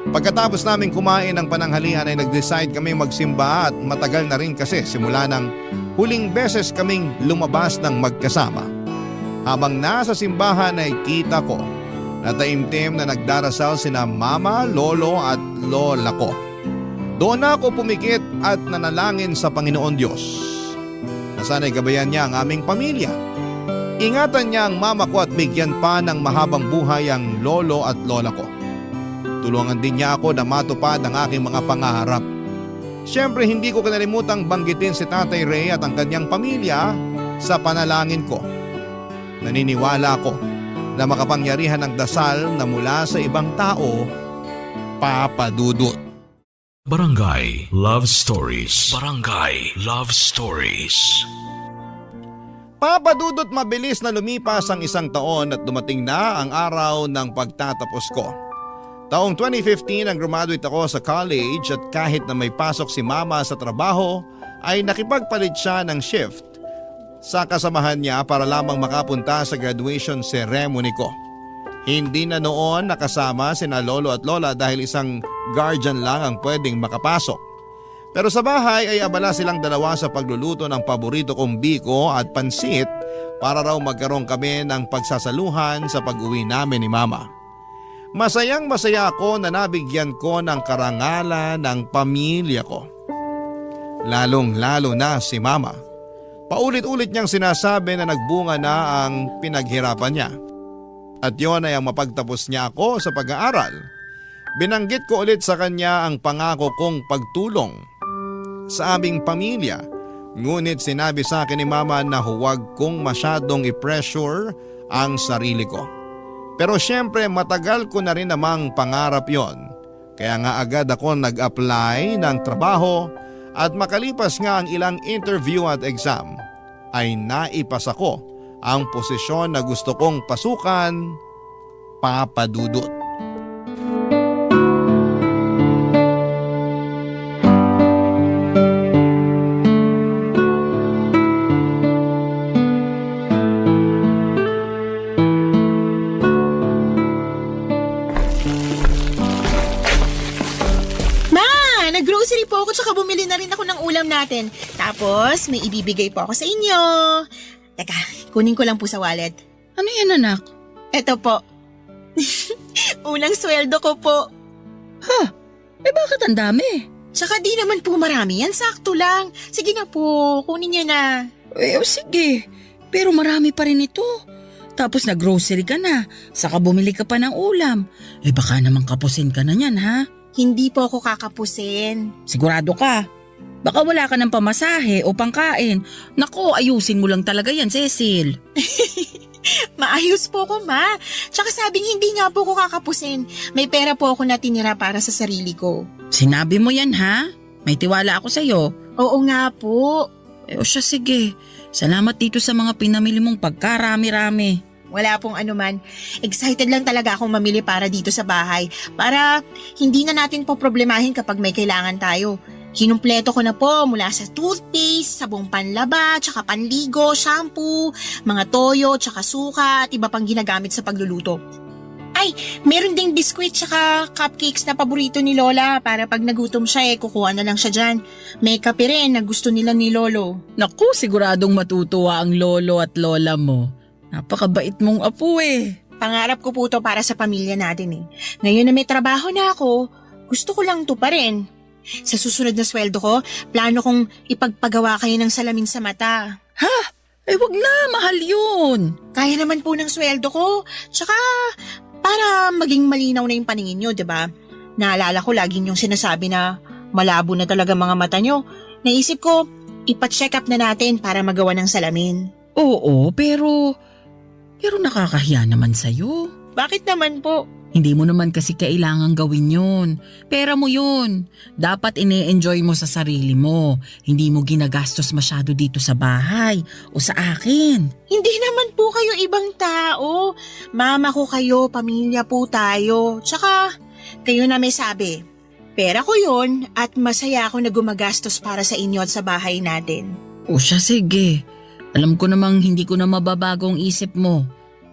Pagkatapos namin kumain ng pananghalian ay nag-decide kaming magsimba at matagal na rin kasi simula ng huling beses kaming lumabas ng magkasama. Habang nasa simbahan ay kita ko na taimtim na nagdarasal sina mama, lolo at lola ko. Doon ako pumikit at nanalangin sa Panginoon Diyos na sana'y gabayan niya ang aming pamilya. Ingatan niya ang mama ko at bigyan pa ng mahabang buhay ang lolo at lola ko. Tulungan din niya ako na matupad ang aking mga pangarap. Siyempre hindi ko kinalimutang banggitin si Tatay Ray at ang kanyang pamilya sa panalangin ko. Naniniwala ako na makapangyarihan ng dasal na mula sa ibang tao, Papa Dudut. Barangay Love Stories. Barangay Love Stories. Papa Dudut, mabilis na lumipas ang 1 taon at dumating na ang araw ng pagtatapos ko. Taong 2015 ang graduate ako sa college at kahit na may pasok si Mama sa trabaho ay nakipagpalit siya ng shift sa kasamahan niya para lamang makapunta sa graduation ceremony ko. Hindi na noon nakasama sina lolo at lola dahil isang guardian lang ang pwedeng makapasok. Pero sa bahay ay abala silang dalawa sa pagluluto ng paborito kong biko at pansit para raw magkaroon kami ng pagsasaluhan sa pag-uwi namin ni Mama. Masayang masaya ako na nabigyan ko ng karangalan ng pamilya ko. Lalong lalo na si Mama. Paulit-ulit niyang sinasabi na nagbunga na ang pinaghirapan niya. At yon ay ang mapagtapos niya ako sa pag-aaral. Binanggit ko ulit sa kanya ang pangako kong pagtulong sa aming pamilya. Ngunit sinabi sa akin ni Mama na huwag kong masyadong i-pressure ang sarili ko. Pero syempre matagal ko na rin namang pangarap yon. Kaya nga agad ako nag-apply ng trabaho at makalipas nga ang ilang interview at exam ay naipasa ko ang posisyon na gusto kong pasukan, Papa Dudut. Nag-grocery po ako tsaka bumili na rin ako ng ulam natin. Tapos may ibibigay po ako sa inyo. Teka, kunin ko lang po sa wallet. Ano yan, anak? Eto po. Unang sweldo ko po. Bakit ang dami? Tsaka di naman po marami yan, sakto lang. Sige na po, kunin niyo na. Sige. Pero marami pa rin ito. Tapos nag-grocery ka na, saka bumili ka pa ng ulam. Baka naman kapusin ka na yan, ha? Hindi po ako kakapusin. Sigurado ka? Baka wala ka ng pamasahe o pangkain. Nako, ayusin mo lang talaga yan, Cecil. Maayos po ko, ma. Tsaka sabing hindi nga po ko kakapusin. May pera po ako natinira para sa sarili ko. Sinabi mo yan, ha? May tiwala ako sa'yo. Oo nga po. O siya, sige. Salamat dito sa mga pinamili mong pagkarami-rami. Wala pong anuman. Excited lang talaga akong mamili para dito sa bahay. Para hindi na natin po problemahin kapag may kailangan tayo. Kinumpleto ko na po mula sa toothpaste, sabong panlaba, tsaka panligo, shampoo, mga toyo, tsaka suka at iba pang ginagamit sa pagluluto. Ay, meron ding biskwit tsaka cupcakes na paborito ni Lola para pag nagutom siya kukuha na lang siya dyan. May kape rin na gusto nila ni Lolo. Naku, siguradong matutuwa ang lolo at lola mo. Napakabait mong apo Pangarap ko po to para sa pamilya natin Ngayon na may trabaho na ako, gusto ko lang to pa rin. Sa susunod na sweldo ko, plano kong ipagpagawa kayo ng salamin sa mata. Ha? Wag na, mahal yun. Kaya naman po ng sweldo ko. Tsaka, para maging malinaw na yung paningin nyo, diba? Naalala ko lagi yung sinasabi na malabo na talaga mga mata nyo. Naisip ko, ipa-check up na natin para magawa ng salamin. Oo, pero nakakahiya naman sa'yo. Bakit naman po? Hindi mo naman kasi kailangang gawin yun. Pera mo yun. Dapat ine-enjoy mo sa sarili mo. Hindi mo ginagastos masyado dito sa bahay o sa akin. Hindi naman po kayo ibang tao. Mama ko kayo, pamilya po tayo. Tsaka, kayo na may sabi. Pera ko yun at masaya ako na gumagastos para sa inyo at sa bahay natin. O siya, sige. Alam ko namang hindi ko na mababago ang isip mo.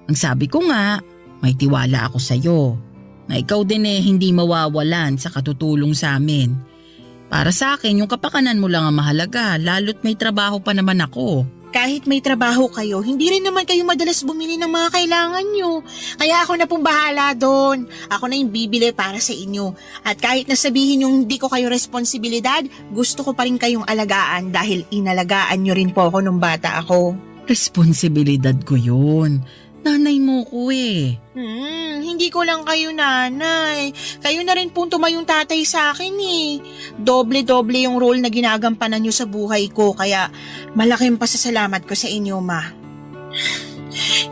Ang sabi ko nga, may tiwala ako sa'yo. Na ikaw din hindi mawawalan sa katutulong sa amin. Para sa akin, yung kapakanan mo lang ang mahalaga, lalo't may trabaho pa naman ako. Kahit may trabaho kayo, hindi rin naman kayo madalas bumili ng mga kailangan nyo. Kaya ako na pong bahala doon. Ako na yung bibili para sa inyo. At kahit nasabihin yung hindi ko kayo responsibilidad, gusto ko pa rin kayong alagaan dahil inalagaan nyo rin po ako nung bata ako. Responsibilidad ko yun. Nanay mo ko Hindi ko lang kayo nanay. Kayo na rin pong tumayong tatay sa akin Doble-doble yung role na ginagampanan nyo sa buhay ko kaya malaking pasasalamat ko sa inyo, ma.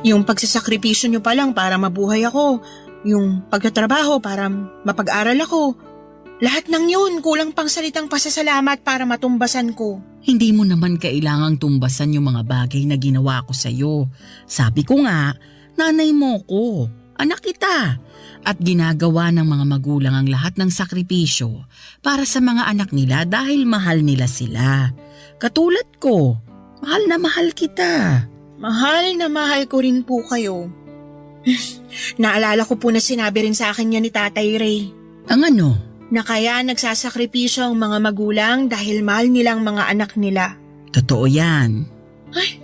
Yung pagsasakripisyo nyo pa lang para mabuhay ako. Yung pagtatrabaho para mapag-aral ako. Lahat ng yun kulang pang salitang pasasalamat para matumbasan ko. Hindi mo naman kailangang tumbasan yung mga bagay na ginawa ko sa'yo. Sabi ko nga, nanay mo ko, anak kita. At ginagawa ng mga magulang ang lahat ng sakripisyo para sa mga anak nila dahil mahal nila sila. Katulad ko, mahal na mahal kita. Mahal na mahal ko rin po kayo. Naalala ko po na sinabi rin sa akin yan ni Tatay Ray. Ang ano? Na kaya nagsasakripisyo ang mga magulang dahil mahal nilang mga anak nila. Totoo yan. Ay,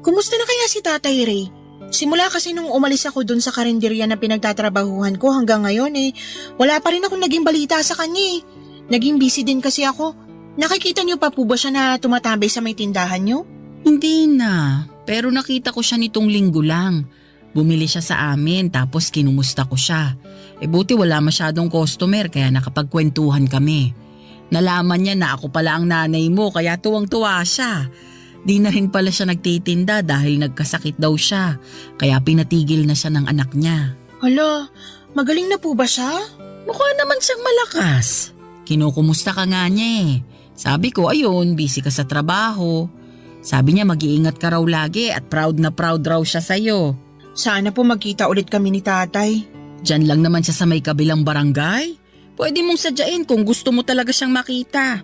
kumusta na kaya si Tatay Ray? Simula kasi nung umalis ako dun sa karinderya na pinagtatrabahuhan ko hanggang ngayon wala pa rin akong naging balita sa kanya Naging busy din kasi ako. Nakikita niyo pa po ba siya na tumatambay sa may tindahan niyo? Hindi na, pero nakita ko siya nitong linggo lang. Bumili siya sa amin tapos kinumusta ko siya. Buti wala masyadong customer kaya nakapagkwentuhan kami. Nalaman niya na ako pala ang nanay mo kaya tuwang-tuwa siya. Di na rin pala siya nagtitinda dahil nagkasakit daw siya. Kaya pinatigil na siya ng anak niya. Hala, magaling na po ba siya? Mukha naman siyang malakas. Kinukumusta ka nga niya Sabi ko ayun, busy ka sa trabaho. Sabi niya mag-iingat ka raw lagi at proud na proud raw siya sa'yo. Sana po magkita ulit kami ni Tatay. Diyan lang naman siya sa may kabilang barangay. Pwede mong sadyain kung gusto mo talaga siyang makita.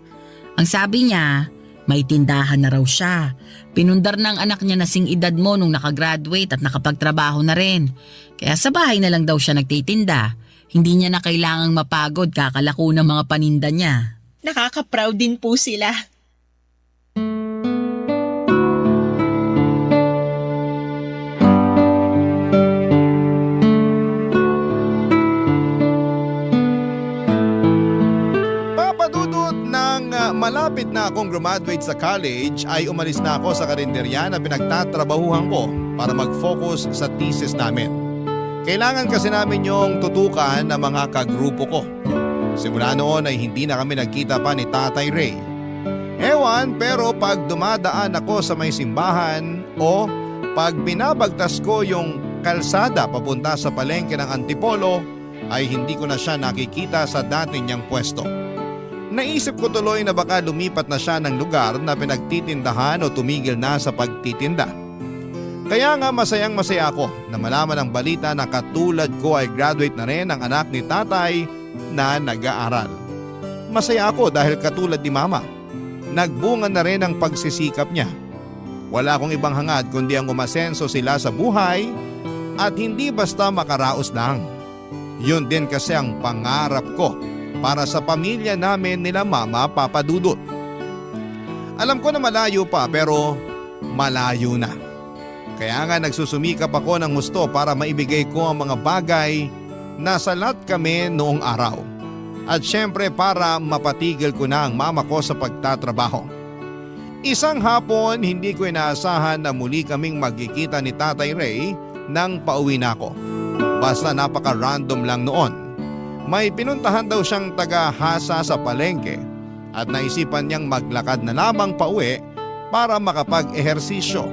Ang sabi niya, may tindahan na raw siya. Pinundar ng anak niya na sing edad mo nung nakagraduate at nakapagtrabaho na rin. Kaya sa bahay na lang daw siya nagtitinda. Hindi niya na kailangang mapagod kakalako ng mga paninda niya. Nakaka-proud din po sila. malapit na akong graduate sa college ay umalis na ako sa karinderya na pinagtatrabahuhan ko para mag-focus sa thesis namin. Kailangan kasi namin yung tutukan ng mga kagrupo ko. Simula noon ay hindi na kami nagkita pa ni Tatay Ray. Ewan, pero pag dumadaan ako sa may simbahan o pag binabagtas ko yung kalsada papunta sa palengke ng Antipolo ay hindi ko na siya nakikita sa dati niyang pwesto. Naisip ko tuloy na baka lumipat na siya ng lugar na pinagtitindahan o tumigil na sa pagtitinda. Kaya nga masayang masaya ako na malaman ang balita na katulad ko ay graduate na rin ang anak ni Tatay na nag-aaral. Masaya ako dahil katulad ni Mama, nagbunga na rin ang pagsisikap niya. Wala akong ibang hangad kundi ang umasenso sila sa buhay at hindi basta makaraos lang. Yun din kasi ang pangarap ko para sa pamilya namin nila Mama, Papa Dudut. Alam ko na malayo pa pero malayo na. Kaya nga nagsusumikap ako ng gusto para maibigay ko ang mga bagay na salat kami noong araw. At syempre para mapatigil ko na ang mama ko sa pagtatrabaho. Isang hapon hindi ko inaasahan na muli kaming magkikita ni Tatay Ray nang pauwi na ako. Basta napaka-random lang noon. May pinuntahan daw siyang taga-hasa sa palengke at naisipan niyang maglakad na lamang pauwi para makapag-ehersisyo.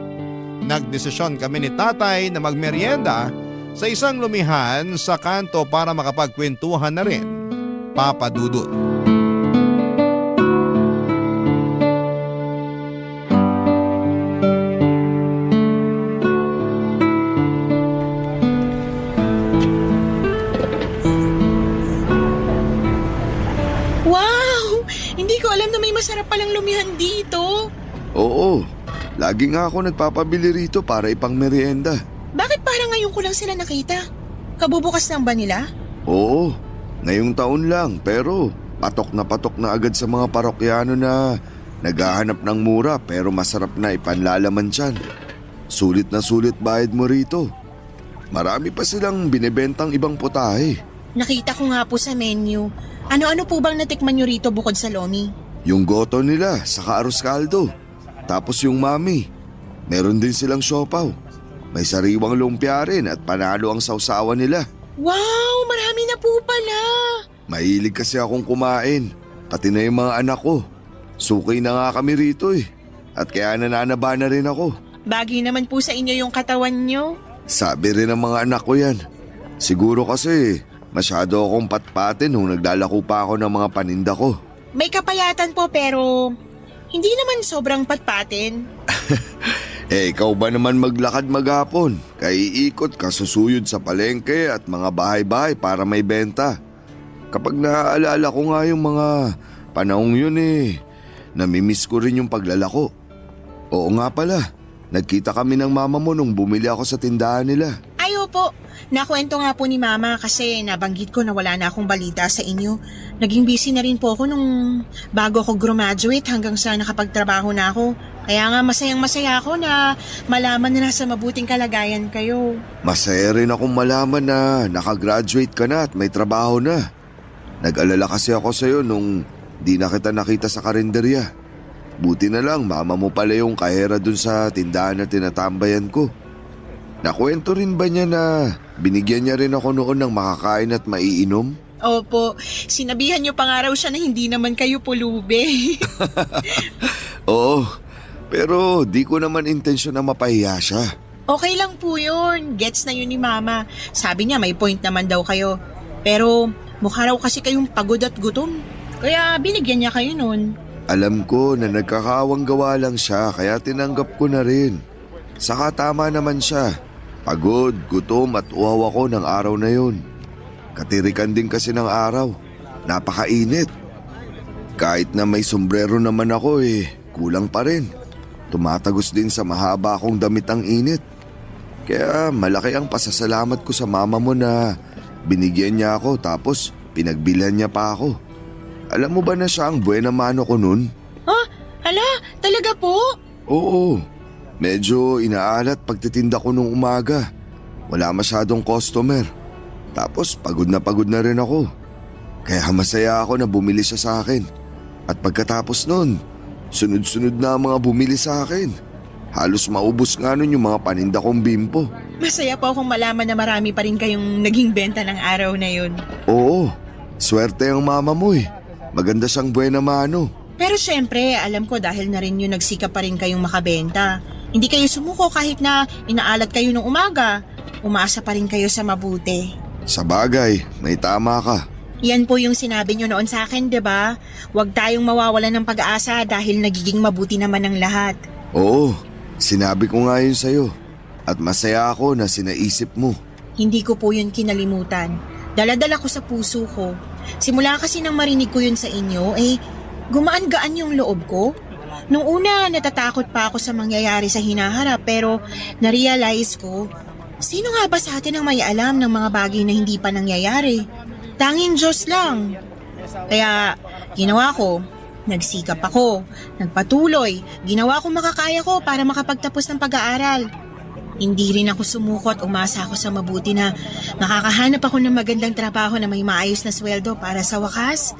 Nagdesisyon kami ni Tatay na magmerienda sa isang lumihan sa kanto para makapagkwentuhan na rin, Papa Dudut. Wow! Hindi ko alam na may masarap palang lumihan dito. Oo, lagi nga ako nagpapabili rito para ipang merienda. Bakit parang ngayon ko lang sila nakita? Kabubukas lang ba nila? Oo, ngayong taon lang pero patok na agad sa mga parokyano na naghahanap ng mura pero masarap na ipanlalaman tiyan. Sulit na sulit bayad mo rito. Marami pa silang binibentang ibang putahe. Nakita ko nga po sa menu. Ano-ano po bang natikman nyo rito bukod sa lomi? Yung goto nila sa arroz caldo. Tapos yung mami. Meron din silang siopaw. May sariwang lumpia rin at panalo ang sausawan nila. Wow! Marami na po pala! Mahilig kasi akong kumain. Pati na yung mga anak ko. Suki na nga kami rito eh. At kaya nananaba na rin ako. Bagay naman po sa inyo yung katawan nyo. Sabi rin ng mga anak ko yan. Siguro kasi masyado akong patpatin nung naglalako pa ako ng mga paninda ko. May kapayatan po pero hindi naman sobrang patpatin. Ikaw ba naman maglakad maghapon? Kaiikot ka susuyod sa palengke at mga bahay-bahay para may benta. Kapag naaalala ko nga yung mga panahong yun namimiss ko rin yung paglalako. Oo nga pala, nagkita kami ng mama mo nung bumili ako sa tindahan nila. Ay opo, nakwento nga po ni Mama kasi nabanggit ko na wala na akong balita sa inyo. Naging busy na rin po ako nung bago ako graduate hanggang sa nakapagtrabaho na ako. Kaya nga masayang-masaya ako na malaman na nasa mabuting kalagayan kayo. Masaya rin akong malaman na nakagraduate ka na at may trabaho na. Nag-alala kasi ako sa'yo nung di na kita nakita sa karinderya. Buti na lang mama mo pala yung kahera dun sa tindahan na tinatambayan ko. Nakwento rin ba niya na binigyan niya rin ako noon ng makakain at maiinom? Opo, sinabihan niyo pa nga raw siya na hindi naman kayo pulube. Oo, pero di ko naman intensyon na mapahiya siya. Okay lang po yun, gets na yun ni Mama. Sabi niya may point naman daw kayo. Pero mukha raw kasi kayong pagod at gutom. Kaya binigyan niya kayo nun. Alam ko na nagkakawang gawa lang siya kaya tinanggap ko na rin. Saka tama naman siya. Pagod, gutom at uhaw ako ng araw na yun. Katirikan din kasi ng araw. Napakainit. Kahit na may sombrero naman ako kulang pa rin. Tumatagos din sa mahaba akong damit ang init. Kaya malaki ang pasasalamat ko sa mama mo na binigyan niya ako tapos pinagbilhan niya pa ako. Alam mo ba na siya ang buena mano ko nun? Hala, talaga po? Oo, medyo inaalat pagtitinda ko nung umaga. Wala masyadong customer. Tapos pagod na rin ako. Kaya masaya ako na bumili siya sa akin. At pagkatapos nun, sunod-sunod na ang mga bumili sa akin. Halos maubos nga nun yung mga paninda kong bimpo. Masaya po akong malaman na marami pa rin kayong naging benta ng araw na yun. Oo, swerte ang mama mo eh. Maganda siyang buena mano. Pero syempre, alam ko dahil na rin yun nagsikap pa rin kayong makabenta. Hindi kayo sumuko kahit na inaalat kayo ng umaga. Umaasa pa rin kayo sa mabuti. Sa bagay, may tama ka. Yan po yung sinabi nyo noon sa akin, 'di ba? Huwag tayong mawawalan ng pag-asa dahil nagiging mabuti naman ang lahat. Oo, sinabi ko nga yun sa'yo. At masaya ako na sinaisip mo. Hindi ko po yun kinalimutan. Dala-dala ko sa puso ko. Simula kasi nang marinig ko yun sa inyo, gumaan-gaan yung loob ko. Nung una, natatakot pa ako sa mangyayari sa hinaharap pero na-realize ko, sino nga ba sa atin ang may alam ng mga bagay na hindi pa nangyayari? Tanging Diyos lang. Kaya ginawa ko, nagsikap ako, nagpatuloy, ginawa ko makakaya ko para makapagtapos ng pag-aaral. Hindi rin ako sumuko at umasa ako sa mabuti na makakahanap ako ng magandang trabaho na may maayos na sweldo para sa wakas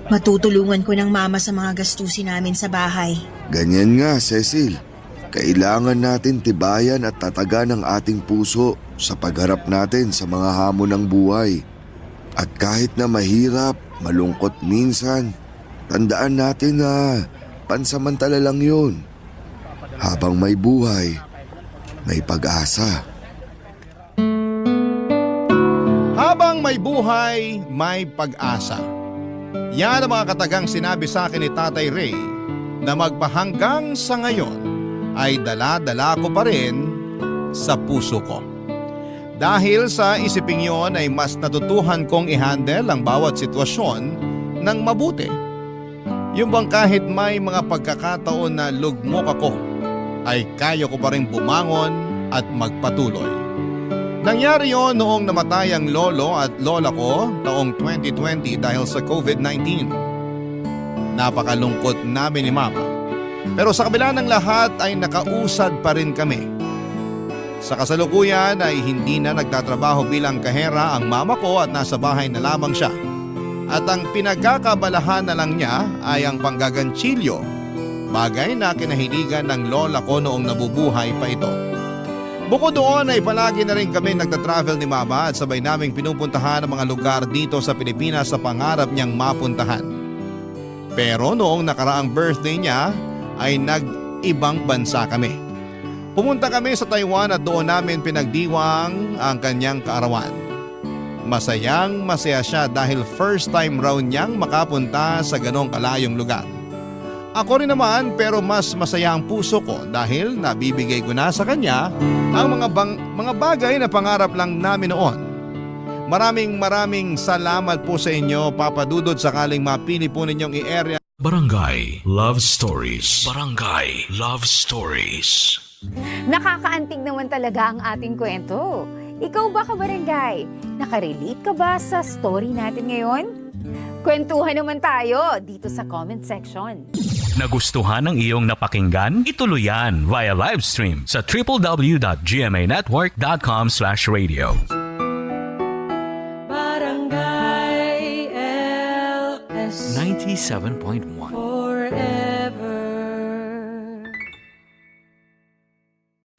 matutulungan ko ng mama sa mga gastusin namin sa bahay. Ganyan nga, Cecil. Kailangan natin tibayan at tatagan ang ating puso sa pagharap natin sa mga hamon ng buhay. At kahit na mahirap, malungkot minsan, tandaan natin na pansamantala lang yun. Habang may buhay, may pag-asa. Habang may buhay, may pag-asa. Yan ang mga katagang sinabi sa akin ni Tatay Ray na magpahanggang sa ngayon ay dala-dala ko pa rin sa puso ko. Dahil sa isiping yon ay mas natutuhan kong i-handle ang bawat sitwasyon ng mabuti. Yung bang kahit may mga pagkakataon na lugmok ako, ay kaya ko pa rin bumangon at magpatuloy. Nangyari yon noong namatay ang lolo at lola ko taong 2020 dahil sa COVID-19. Napakalungkot namin ni Mama. Pero sa kabila ng lahat ay nakausad pa rin kami. Sa kasalukuyan ay hindi na nagtatrabaho bilang kahera ang mama ko at nasa bahay na lamang siya. At ang pinagkakabalahan na lang niya ay ang panggaganchilyo, bagay na kinahiligan ng lola ko noong nabubuhay pa ito. Bukod doon ay palagi na rin kami nagtatravel ni Mama at sabay naming pinupuntahan ang mga lugar dito sa Pilipinas sa pangarap niyang mapuntahan. Pero noong nakaraang birthday niya ay nag-ibang bansa kami. Pumunta kami sa Taiwan at doon namin pinagdiwang ang kanyang kaarawan. Masayang masaya siya dahil first time raw niyang makapunta sa ganong kalayong lugar. Ako rin naman pero mas masaya ang puso ko dahil nabibigay ko na sa kanya ang mga bagay na pangarap lang namin noon. Maraming salamat po sa inyo, Papa Dudut, sakaling mapili po ninyong i-area. Barangay Love Stories. Barangay Love Stories. Nakakaantig naman talaga ang ating kwento. Ikaw ba, kabarangay? Nakarelate ka ba sa story natin ngayon? Kwentuhan naman tayo dito sa comment section. Nagustuhan ng iyong napakinggan? Ituloy yan via live stream sa www.gmanetwork.com/radio. Barangay LS 97.1 forever.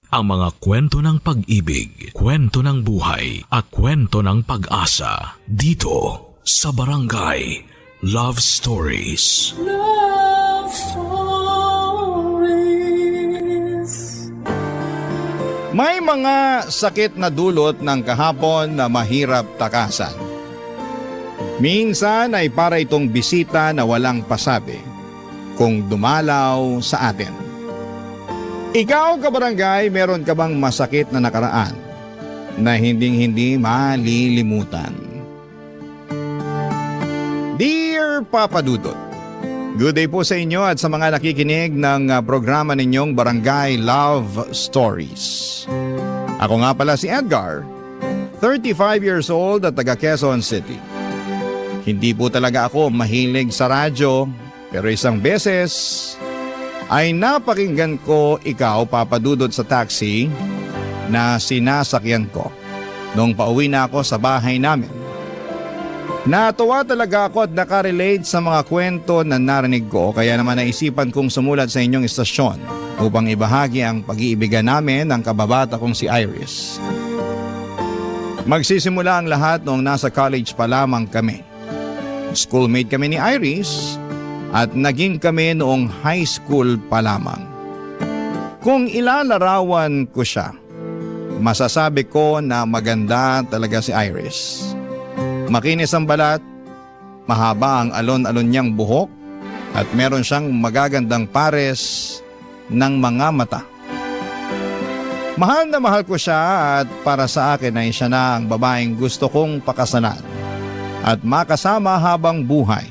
Ang mga kwento ng pag-ibig, kwento ng buhay at kwento ng pag-asa dito sa Barangay Love Stories. Love stories. May mga sakit na dulot ng kahapon na mahirap takasan. Minsan ay para itong bisita na walang pasabi kung dumalaw sa atin. Ikaw, kabarangay, meron ka bang masakit na nakaraan na hinding-hindi malilimutan? Dear Papa Dudut, good day po sa inyo at sa mga nakikinig ng programa ninyong Barangay Love Stories. Ako nga pala si Edgar, 35 years old at taga Quezon City. Hindi po talaga ako mahilig sa radyo, pero isang beses ay napakinggan ko ikaw, Papa Dudut, sa taxi na sinasakyan ko nung pauwi na ako sa bahay namin. Natuwa talaga ako at nakarelate sa mga kwento na narinig ko, kaya naman naisipan kong sumulat sa inyong istasyon upang ibahagi ang pag-iibigan namin ng kababata kong si Iris. Magsisimula ang lahat noong nasa college pa lamang kami. Schoolmate kami ni Iris at naging kami noong high school pa lamang. Kung ilalarawan ko siya, masasabi ko na maganda talaga si Iris. Makinis ang balat, mahaba ang alon-alon niyang buhok at meron siyang magagandang pares ng mga mata. Mahal na mahal ko siya at para sa akin ay siya na ang babaeng gusto kong pakasalan at makasama habang buhay.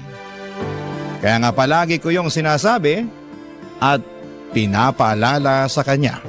Kaya nga palagi ko yung sinasabi at pinapaalala sa kanya.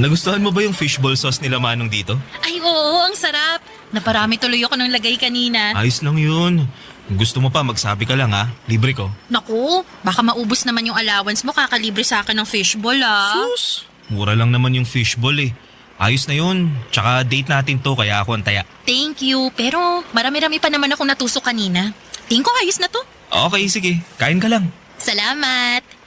Nagustuhan mo ba yung fishball sauce nila Manong dito? Ay oo, ang sarap. Naparami tuloy ako ng lagay kanina. Ayos lang yun. Kung gusto mo pa, magsabi ka lang ha. Libre ko. Naku, baka maubos naman yung allowance mo kakalibre sa akin ng fishball Sus! Mura lang naman yung fishball eh. Ayos na yun. Tsaka date natin to kaya ako ang taya. Thank you, pero marami-rami pa naman akong natusok kanina. Tingin ko ayos na to. Okay, sige. Kain ka lang. Salamat.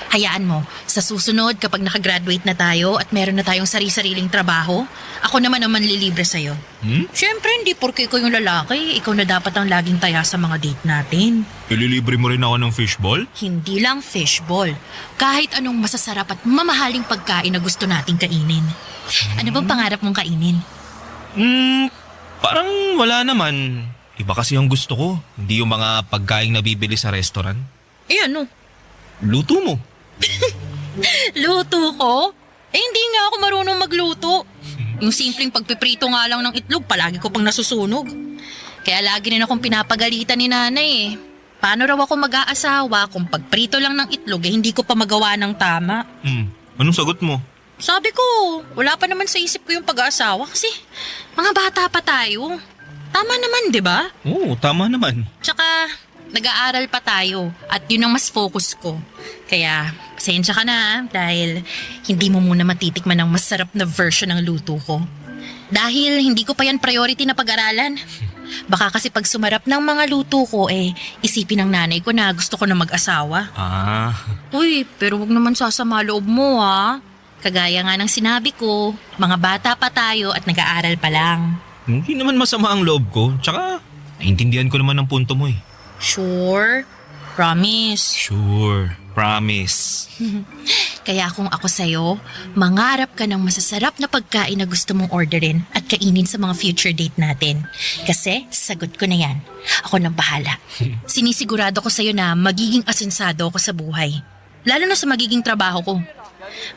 Hayaan mo, sa susunod kapag nakagraduate na tayo at meron na tayong sari-sariling trabaho, ako naman ang manlilibre sa'yo. Siyempre, hindi porke ikaw yung lalaki, ikaw na dapat ang laging taya sa mga date natin. Ililibre mo rin ako ng fishball? Hindi lang fishball, kahit anong masasarap at mamahaling pagkain na gusto nating kainin. Ano bang pangarap mong kainin? Parang wala naman. Iba kasi yung gusto ko. Hindi yung mga pagkain na bibili sa restaurant. Eh ano? Luto mo. Luto ko? Eh hindi nga ako marunong magluto. Yung simpleng pagpiprito nga lang ng itlog, palagi ko pang nasusunog. Kaya lagi rin akong pinapagalitan ni nanay eh. Paano raw ako mag-aasawa kung pagprito lang ng itlog eh hindi ko pa magawa ng tama? Anong sagot mo? Sabi ko, wala pa naman sa isip ko yung pag-aasawa kasi mga bata pa tayo. Tama naman, di ba? Oo, tama naman. Tsaka, nag-aaral pa tayo at yun ang mas focus ko. Kaya, pasensya ka na dahil hindi mo muna matitikman ang masarap na version ng luto ko. Dahil hindi ko pa yan priority na pag-aralan. Baka kasi pag sumarap ng mga luto ko isipin ng nanay ko na gusto ko na mag-asawa. Uy, pero wag naman sasama loob mo ha. Kagaya nga ng sinabi ko, mga bata pa tayo at nag-aaral pa lang. Hindi naman masama ang loob ko. Tsaka, naintindihan ko naman ang punto mo eh. Sure? Promise? Sure. Promise. Kaya kung ako sa'yo, mangarap ka ng masasarap na pagkain na gusto mong orderin at kainin sa mga future date natin. Kasi sagot ko na yan. Ako nang bahala. Sinisigurado ko sa'yo na magiging asensado ako sa buhay. Lalo na sa magiging trabaho ko.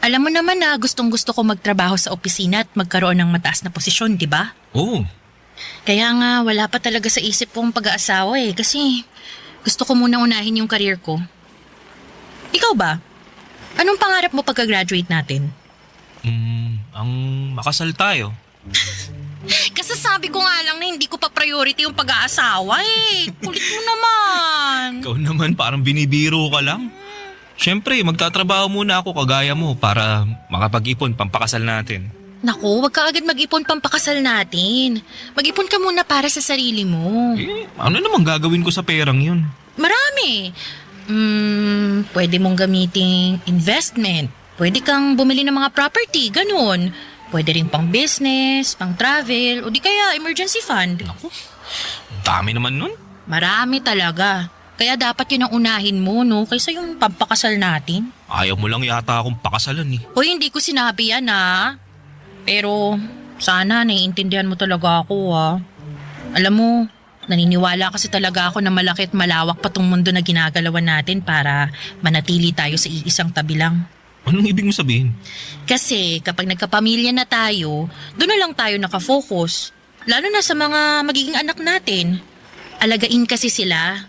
Alam mo naman na gustong-gusto ko magtrabaho sa opisina at magkaroon ng mataas na posisyon, di ba? Oo. Kaya nga wala pa talaga sa isip kong pag-aasawa kasi gusto ko muna unahin yung career ko. Ikaw ba? Anong pangarap mo pagka-graduate natin? Ang makasal tayo. Kasasabi ko nga lang na hindi ko pa priority yung pag-aasawa Kulit mo naman. Ikaw naman parang binibiro ka lang. Siyempre, magtatrabaho muna ako kagaya mo para makapag-ipon pampakasal natin. Naku, wag ka agad mag-ipon pampakasal natin. Mag-ipon ka muna para sa sarili mo. Ano namang gagawin ko sa perang yun? Marami. Pwede mong gamiting investment. Pwede kang bumili ng mga property, ganun. Pwede rin pang business, pang travel, o di kaya emergency fund. Naku, dami naman nun. Marami talaga. Kaya dapat yun ang unahin mo, no? Kaysa yung pampakasal natin. Ayaw mo lang yata akong pakasalan eh. Hoy, hindi ko sinabi yan, ha? Pero sana naiintindihan mo talaga ako, ha? Alam mo, naniniwala kasi talaga ako na malaki at malawak pa tong mundo na ginagalawan natin para manatili tayo sa iisang tabi lang. Anong ibig mo sabihin? Kasi kapag nagkapamilya na tayo, doon na lang tayo nakafocus. Lalo na sa mga magiging anak natin. Alagain kasi sila.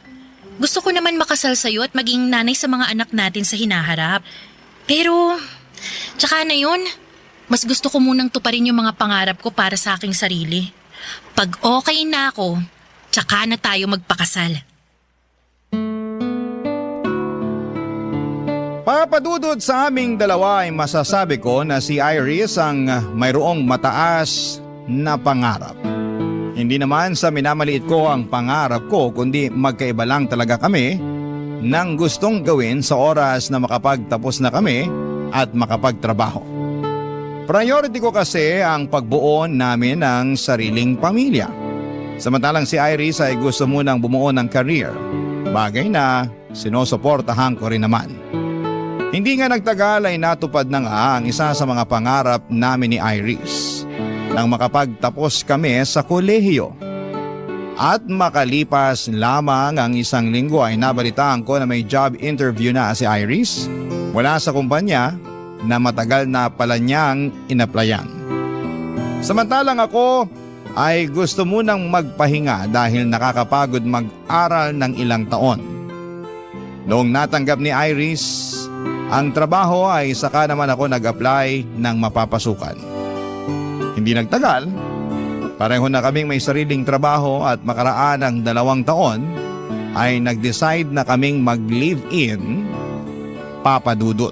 Gusto ko naman makasal sa'yo at maging nanay sa mga anak natin sa hinaharap. Pero, tsaka na yun, mas gusto ko munang tuparin yung mga pangarap ko para sa aking sarili. Pag okay na ako, tsaka na tayo magpakasal. Papadudod sa aming dalawa ay masasabi ko na si Iris ang mayroong mataas na pangarap. Hindi naman sa minamaliit ko ang pangarap ko kundi magkaiba lang talaga kami ng gustong gawin sa oras na makapagtapos na kami at makapagtrabaho. Priority ko kasi ang pagbuo namin ng sariling pamilya. Samantalang si Iris ay gusto munang bumuo ng career, bagay na sinusuportahan ko rin naman. Hindi nga nagtagal ay natupad na nga ang isa sa mga pangarap namin ni Iris nang makapagtapos kami sa kolehiyo. At makalipas lamang ang isang linggo ay nabalitaan ko na may job interview na si Iris mula sa kumpanya na matagal na pala niyang inaplayan. Samantalang ako ay gusto munang magpahinga dahil nakakapagod mag-aral ng ilang taon. Noong natanggap ni Iris ang trabaho ay saka naman ako nag-apply ng mapapasukan. Hindi nagtagal, pareho na kaming may sariling trabaho at makaraan ng 2 taon ay nag-decide na kaming mag-live-in, Papa Dudut.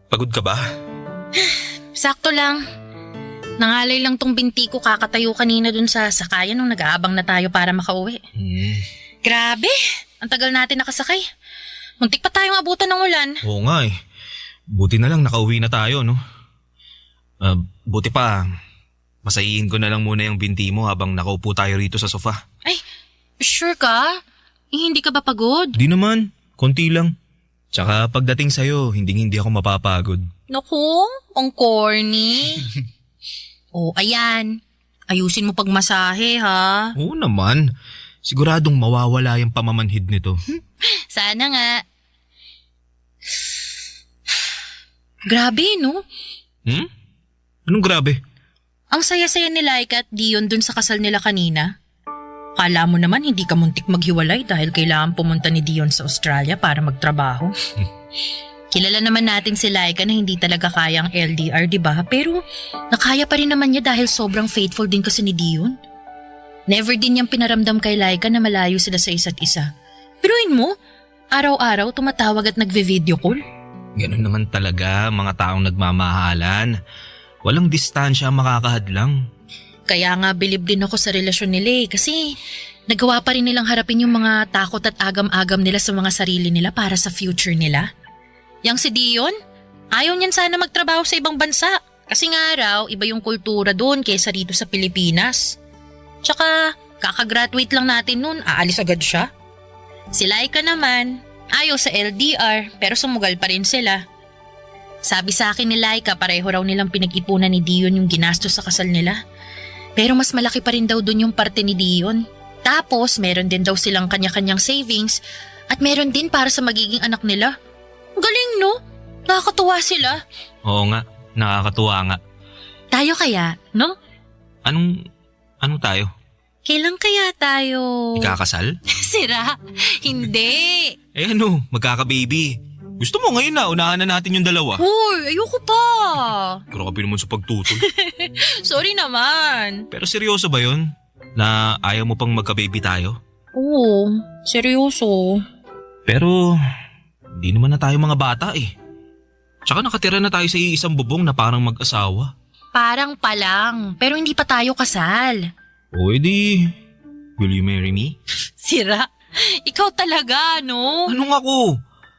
Pagod ka ba? Sakto lang. Nangalay lang tong binti ko kakatayo kanina dun sa sakayan nung nag-aabang na tayo para makauwi. Grabe, ang tagal natin nakasakay. Muntik pa tayong abutan ng ulan. Oo nga eh. Buti na lang nakauwi na tayo, no? Buti pa, masayihin ko na lang muna yung binti mo habang nakaupo tayo rito sa sofa. Ay, sure ka? Hindi ka ba pagod? Di naman, konti lang. Tsaka pagdating sa'yo, hindi ako mapapagod. Naku, ang corny. Ayan. Ayusin mo pagmasahe, ha? Oo naman. Siguradong mawawala yung pamamanhid nito. Sana nga. Grabe, no? Anong grabe? Ang saya-saya ni Laika at Dion dun sa kasal nila kanina. Kala mo naman hindi ka muntik maghiwalay dahil kailangan pumunta ni Dion sa Australia para magtrabaho. Kilala naman natin si Laika na hindi talaga kaya ang LDR, di ba? Pero nakaya pa rin naman niya dahil sobrang faithful din kasi ni Dion. Never din niyang pinaramdam kay Laika na malayo sila sa isa't isa. Piruin mo, araw-araw tumatawag at nagve-video call. Ganun naman talaga mga taong nagmamahalan. Walang distansya ang makakahadlang. Kaya nga bilib din ako sa relasyon nila kasi nagawa pa rin nilang harapin yung mga takot at agam-agam nila sa mga sarili nila para sa future nila. Yang si Dion, ayaw niyan sana magtrabaho sa ibang bansa kasi nga raw iba yung kultura doon kaysa rito sa Pilipinas. Tsaka kakagraduate lang natin noon, aalis agad siya. Si Laika naman, ayaw sa LDR pero sumugal pa rin sila. Sabi sa akin ni Laika pareho raw nilang pinag-ipunan ni Dion yung ginastos sa kasal nila. Pero mas malaki pa rin daw dun yung parte ni Dion. Tapos meron din daw silang kanya-kanyang savings at meron din para sa magiging anak nila. Galing no? Nakakatuwa sila. Oo nga, nakakatuwa nga. Tayo kaya, no? Anong tayo? Kailan kaya tayo? Ikakasal? Sira, hindi. Magkaka-baby. Gusto mo ngayon na, unahan na natin yung dalawa. Uy, ayoko pa. Grabe naman sa pagtutol. Sorry naman. Pero seryoso ba yun? Na ayaw mo pang magka-baby tayo? Oo, seryoso. Pero, di naman na tayo mga bata eh. Tsaka nakatira na tayo sa iisang bubong na parang mag-asawa. Parang pa lang, pero hindi pa tayo kasal. O edi, will you marry me? Sira, ikaw talaga, no? Anong ako?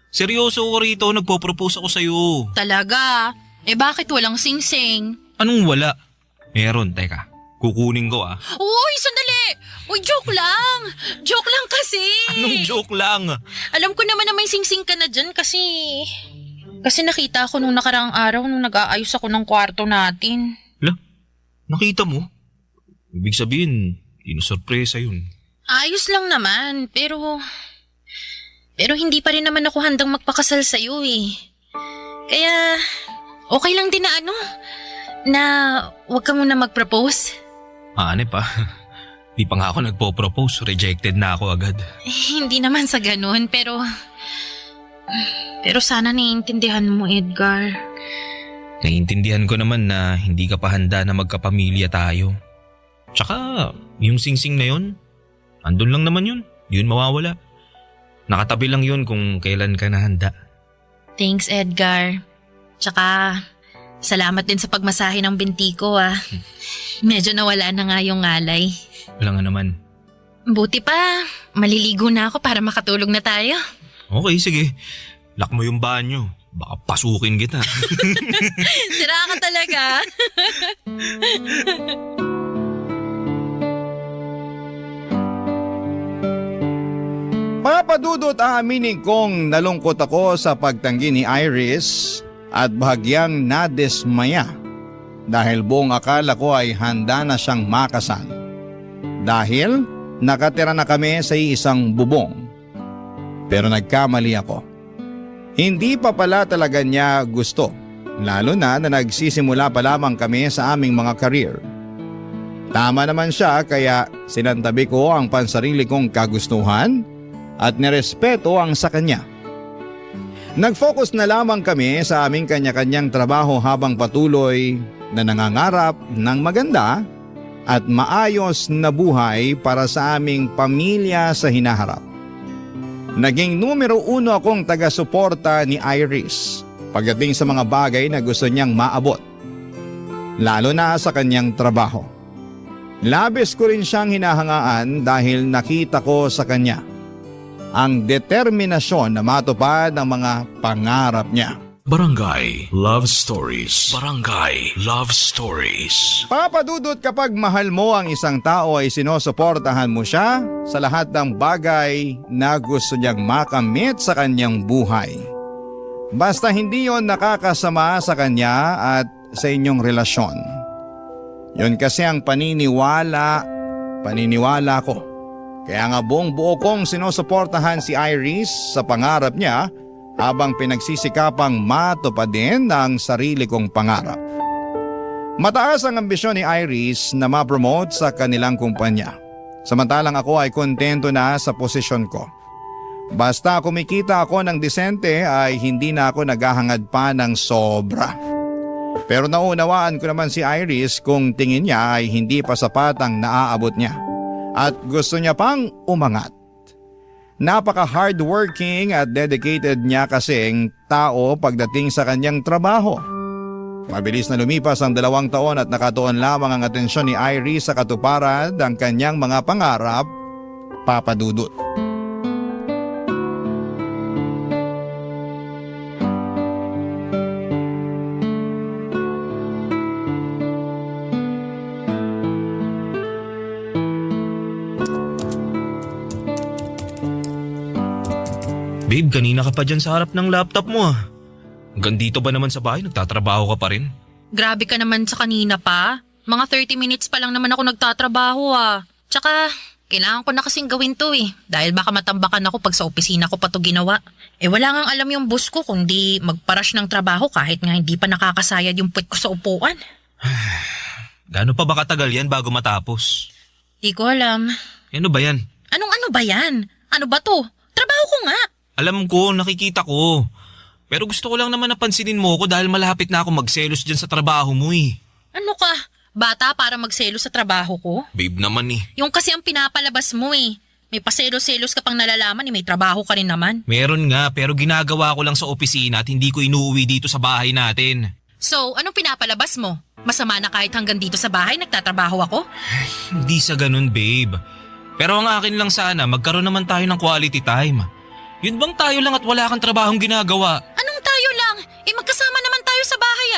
Seryoso ko rito, nagpo-propose ako sa'yo. Talaga? Bakit walang sing-sing? Anong wala? Meron, teka. Kukunin ko ah. Uy, sandali! Uy, joke lang! Joke lang kasi! Anong joke lang? Alam ko naman na may sing-sing ka na dyan kasi... Kasi nakita ako nung nakaraang araw nung nag-aayos ako ng kwarto natin. Nakita mo? Ibig sabihin, inusurpresa yun. Ayos lang naman, pero hindi pa rin naman ako handang magpakasal sa'yo eh. Kaya, okay lang din na huwag ka muna mag-propose. Ane pa. Di pa nga ako nagpo-propose, rejected na ako agad. Hindi naman sa ganun, pero sana naiintindihan mo, Edgar. Naiintindihan ko naman na hindi ka pa handa na magkapamilya tayo. Tsaka, yung singsing na yun, andun lang naman yun. Di yun mawawala. Nakatabi lang yun kung kailan ka na handa. Thanks, Edgar. Tsaka, salamat din sa pagmasahe ng binti ko Medyo nawala na nga yung ngalay. Wala nga naman. Buti pa, maliligo na ako para makatulog na tayo. Okay, sige. Lock mo yung banyo. Baka pasukin kita. Sira ka talaga. Papadudot, aaminin kong nalungkot ako sa pagtanggi ni Iris at bahagyang nadismaya dahil buong akala ko ay handa na siyang makasal. Dahil nakatira na kami sa isang bubong. Pero nagkamali ako. Hindi pa pala talaga niya gusto, lalo na nagsisimula pa lamang kami sa aming mga career. Tama naman siya kaya sinantabi ko ang pansarili kong kagustuhan at nirespeto ang sa kanya. Nag-focus na lamang kami sa aming kanya-kanyang trabaho habang patuloy na nangangarap ng maganda at maayos na buhay para sa aming pamilya sa hinaharap. Naging numero 1 akong taga-suporta ni Iris pagdating sa mga bagay na gusto niyang maabot, lalo na sa kanyang trabaho. Labis ko rin siyang hinahangaan dahil nakita ko sa kanya ang determinasyon na matupad ang mga pangarap niya. Barangay Love Stories. Barangay Love Stories. Papadudot, kapag mahal mo ang isang tao ay sinusuportahan mo siya sa lahat ng bagay na gusto niyang makamit sa kanyang buhay. Basta hindi yon nakakasama sa kanya at sa inyong relasyon. Yon kasi ang paniniwala ko. Kaya nga buong buo kong sinusuportahan si Iris sa pangarap niya habang pinagsisikapang matupadin ang sarili kong pangarap. Mataas ang ambisyon ni Iris na ma-promote sa kanilang kumpanya. Samantalang ako ay kontento na sa posisyon ko. Basta kumikita ako ng disente ay hindi na ako naghahangad pa ng sobra. Pero naunawaan ko naman si Iris kung tingin niya ay hindi pa sapat ang naaabot niya at gusto niya pang umangat. Napaka-hardworking at dedicated niya kasing tao pagdating sa kanyang trabaho. Mabilis na lumipas ang 2 taon at nakatuon lamang ang atensyon ni Iris sa katuparan ng kanyang mga pangarap, papadudot. Babe, kanina ka pa dyan sa harap ng laptop mo Hanggang dito ba naman sa bahay? Nagtatrabaho ka pa rin? Grabe ka naman sa kanina pa. Mga 30 minutes pa lang naman ako nagtatrabaho Tsaka, kailangan ko na kasing gawin to dahil baka matambakan ako pag sa opisina ko pa to ginawa. Wala ngang alam yung boss ko kundi magparush ng trabaho kahit nga hindi pa nakakasayad yung puwet ko sa upuan. Gaano pa ba katagal yan bago matapos? Di ko alam. Ano ba yan? Anong ano ba yan? Ano ba to? Trabaho ko nga. Alam ko, nakikita ko. Pero gusto ko lang naman napansinin mo ko dahil malapit na ako magselos dyan sa trabaho mo Ano ka? Bata para magselos sa trabaho ko? Babe naman Yung kasi ang pinapalabas mo May paselos-selos ka pang nalalaman may trabaho ka rin naman. Meron nga pero ginagawa ko lang sa opisina at hindi ko inuuwi dito sa bahay natin. So, anong pinapalabas mo? Masama na kahit hanggang dito sa bahay nagtatrabaho ako? Hindi sa ganun, babe. Pero ang akin lang sana magkaroon naman tayo ng quality time. Yun bang tayo lang at wala kang trabahong ginagawa? Anong tayo lang? Magkasama naman tayo sa bahay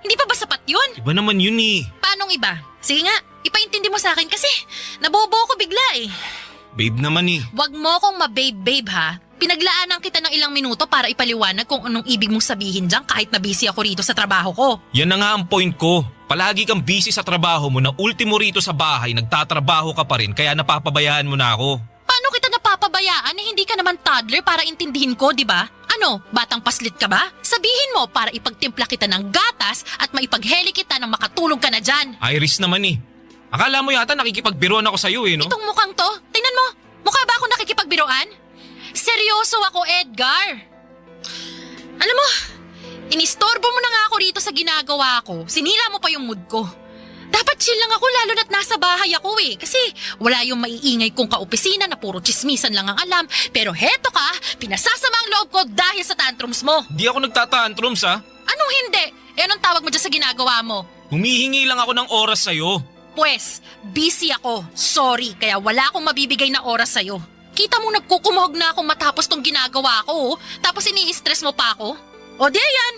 Hindi pa ba sapat yun? Iba naman yun Paanong iba? Sige nga, ipaintindi mo sa akin kasi nabobo ko bigla Babe naman Wag mo akong ma-babe ha. Pinaglaanan kita ng ilang minuto para ipaliwanag kung anong ibig mong sabihin dyan kahit na busy ako rito sa trabaho ko. Yan na nga ang point ko. Palagi kang busy sa trabaho mo na ultimo rito sa bahay, nagtatrabaho ka pa rin kaya napapabayaan mo na ako. Paano kita napapabayaan eh hindi ka naman toddler para intindihin ko, di ba? Ano, batang paslit ka ba? Sabihin mo para ipagtimpla kita ng gatas at maipagheli kita nang makatulog ka na dyan. Iris naman eh. Akala mo yata nakikipagbiruan ako sa'yo eh, no? Itong mukhang to, tingnan mo, mukha ba ako nakikipagbiroan? Seryoso ako, Edgar. Alam mo, inistorbo mo na nga ako rito sa ginagawa ko. Sinira mo pa yung mood ko. Dapat chill lang ako lalo na't nasa bahay ako eh. Kasi wala yung maiingay kong kaopisina na puro chismisan lang ang alam. Pero heto ka, pinasasama ang loob ko dahil sa tantrums mo. Di ako nagtatantrums ha. Anong hindi? Eh anong tawag mo dyan sa ginagawa mo? Humihingi lang ako ng oras sa'yo. Pwes, busy ako. Sorry, kaya wala akong mabibigay na oras sa'yo. Kita mo nagkukumuhog na akong matapos tong ginagawa ko, tapos ini-stress mo pa ako? O di yan,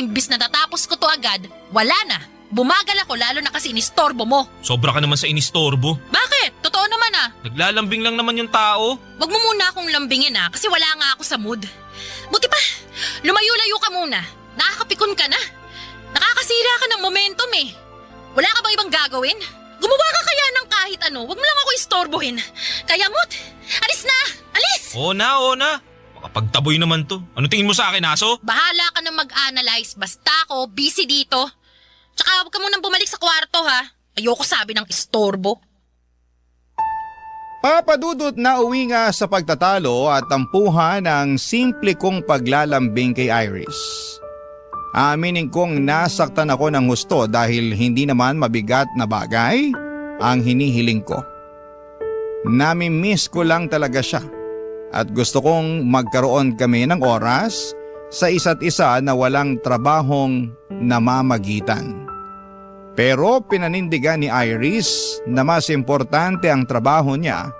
imbis na natapos ko to agad, wala na. Bumagal ako lalo na kasi inistorbo mo. Sobra ka naman sa inistorbo. Bakit? Totoo naman ah. Naglalambing lang naman yung tao. Wag mo muna akong lambingin ah, kasi wala nga ako sa mood. Buti pa, lumayo-layo ka muna. Nakakapikon ka na. Nakakasira ka ng momentum eh. Wala ka bang ibang gagawin? Gumawa ka kaya ng kahit ano, wag mo lang ako istorbohin. Kaya Mut, alis na! Alis! Oo na. Makapagtaboy naman to. Ano tingin mo sa akin, aso? Bahala ka na mag-analyze, basta ako busy dito. Tsaka huwag ka munang bumalik sa kwarto ha. Ayoko sabi ng istorbo. Papadudot na uwi nga sa pagtatalo at tampuhan ng simple kong paglalambing kay Iris. Aminin kong nasaktan ako ng husto dahil hindi naman mabigat na bagay ang hinihiling ko. Nami-miss ko lang talaga siya at gusto kong magkaroon kami ng oras sa isa't isa na walang trabahong namamagitan. Pero pinanindigan ni Iris na mas importante ang trabaho niya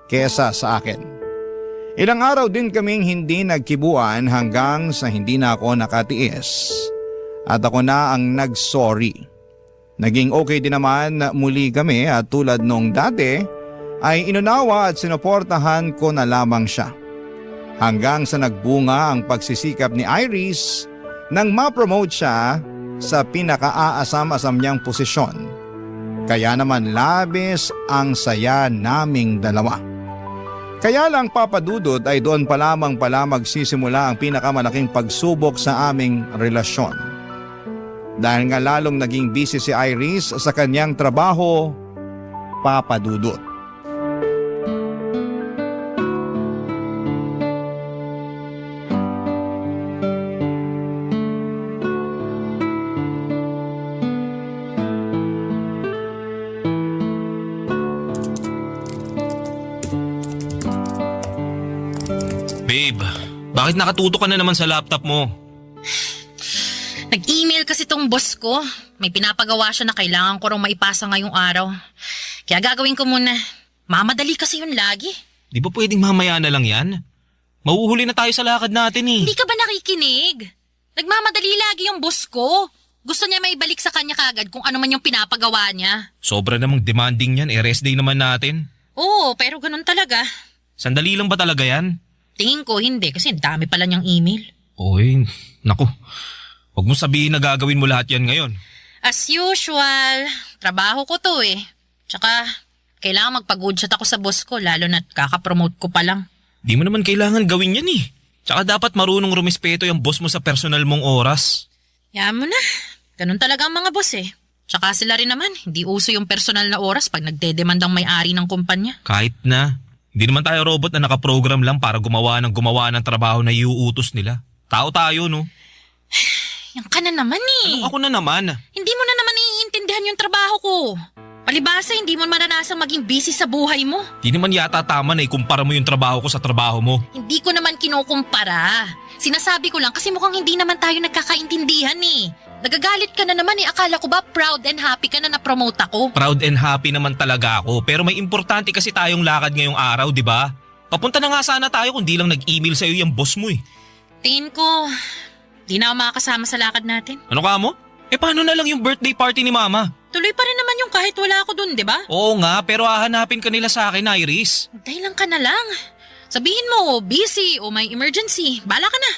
kesa sa akin. Ilang araw din kaming hindi nagkibuan hanggang sa hindi na ako nakatiis at ako na ang nag-sorry. Naging okay din naman na muli kami at tulad nung dati ay inunawa at sinuportahan ko na lamang siya. Hanggang sa nagbunga ang pagsisikap ni Iris nang ma-promote siya sa pinaka-aasam-asam niyang posisyon. Kaya naman labis ang saya naming dalawa. Kaya lang papadudod ay doon pa lamang pala magsisimula ang pinakamalaking pagsubok sa aming relasyon. Dahil nga lalong naging busy si Iris sa kanyang trabaho, papadudod. Babe, bakit nakatuto ka na naman sa laptop mo? Nag-email kasi tong boss ko. May pinapagawa siya na kailangan ko raw maipasa ngayong araw. Kaya gagawin ko muna. Mamadali kasi yun lagi. Di ba pwedeng mamaya na lang yan? Mauhuli na tayo sa lakad natin eh. Hindi ka ba nakikinig? Nagmamadali lagi yung boss ko. Gusto niya maibalik sa kanya kagad kung ano man yung pinapagawa niya. Sobra namang demanding yan, rest day naman natin. Oo, pero ganun talaga. Sandali lang ba talaga yan? Tingin ko hindi kasi dami pala niyang email. Oy, naku. Huwag mo sabihin na gagawin mo lahat yan ngayon. As usual, trabaho ko to eh. Tsaka, kailangan magpag-good shot ako sa boss ko lalo na't kakapromote ko pa lang. Di mo naman kailangan gawin yan eh. Tsaka dapat marunong rumispeto yung boss mo sa personal mong oras. Yaman mo na. Ganun talaga ang mga boss eh. Tsaka sila rin naman, hindi uso yung personal na oras pag nagdedemand ang may-ari ng kumpanya. Kahit na. Hindi naman tayo robot na nakaprogram lang para gumawa ng trabaho na iuutos nila. Tao tayo, no? Yan ka na naman eh. Anong ako na naman? Hindi mo na naman iintindihan yung trabaho ko. Palibasa, hindi mo maranasang maging busy sa buhay mo. Di naman yata tama na ikumpara mo yung trabaho ko sa trabaho mo. Hindi ko naman kinukumpara. Sinasabi ko lang kasi mukhang hindi naman tayo nagkakaintindihan eh. Nagagalit ka na naman eh. Akala ko ba proud and happy ka na na-promote ako? Proud and happy naman talaga ako. Pero may importante kasi tayong lakad ngayong araw, di ba? Papunta na nga sana tayo kung di lang nag-email sa'yo yung boss mo eh. Tingin ko, di na ako makakasama sa lakad natin. Ano ka mo? Eh paano na lang yung birthday party ni Mama? Tuloy pa rin naman yung kahit wala ako dun, di ba? Oo nga, pero hahanapin ka nila sa akin, Iris. Hintay lang ka na lang. Sabihin mo, busy o may emergency. Bala ka na.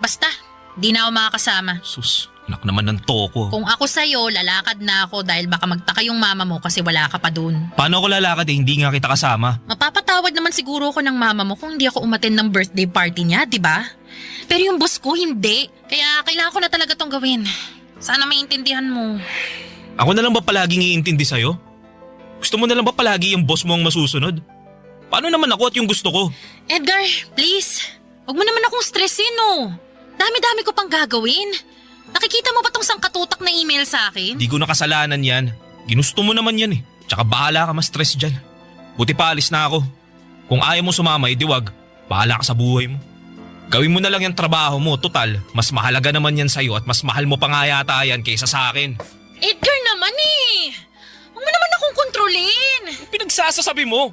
Basta, di na ako makakasama. Sus, Anak naman ng toko. Kung ako sa'yo, lalakad na ako dahil baka magtaka yung mama mo kasi wala ka pa dun. Paano ako lalakad hindi nga kita kasama? Mapapatawad naman siguro ako ng mama mo kung hindi ako umattend ng birthday party niya, di ba? Pero yung boss ko, hindi. Kaya kailangan ko na talaga tong gawin. Sana maintindihan mo. Ako na lang ba palaging iintindi sa'yo? Gusto mo na lang ba palagi yung boss mo ang masusunod? Paano naman ako at yung gusto ko? Edgar, please. Huwag mo naman akong stressin, no. Dami-dami ko pang gagawin. Nakikita mo ba tong sangkatutak na email sa akin? Di ko nakasalanan yan. Ginusto mo naman yan eh. Tsaka bahala ka ma-stress dyan. Buti pa alis na ako. Kung ayaw mo sumama, wag. Bahala ka sa buhay mo. Gawin mo na lang yung trabaho mo. Total, mas mahalaga naman yan sa'yo at mas mahal mo pa nga yata yan kaysa sa akin. Edgar naman eh. Huwag mo naman akong kontrolin. Pinagsasasabi mo.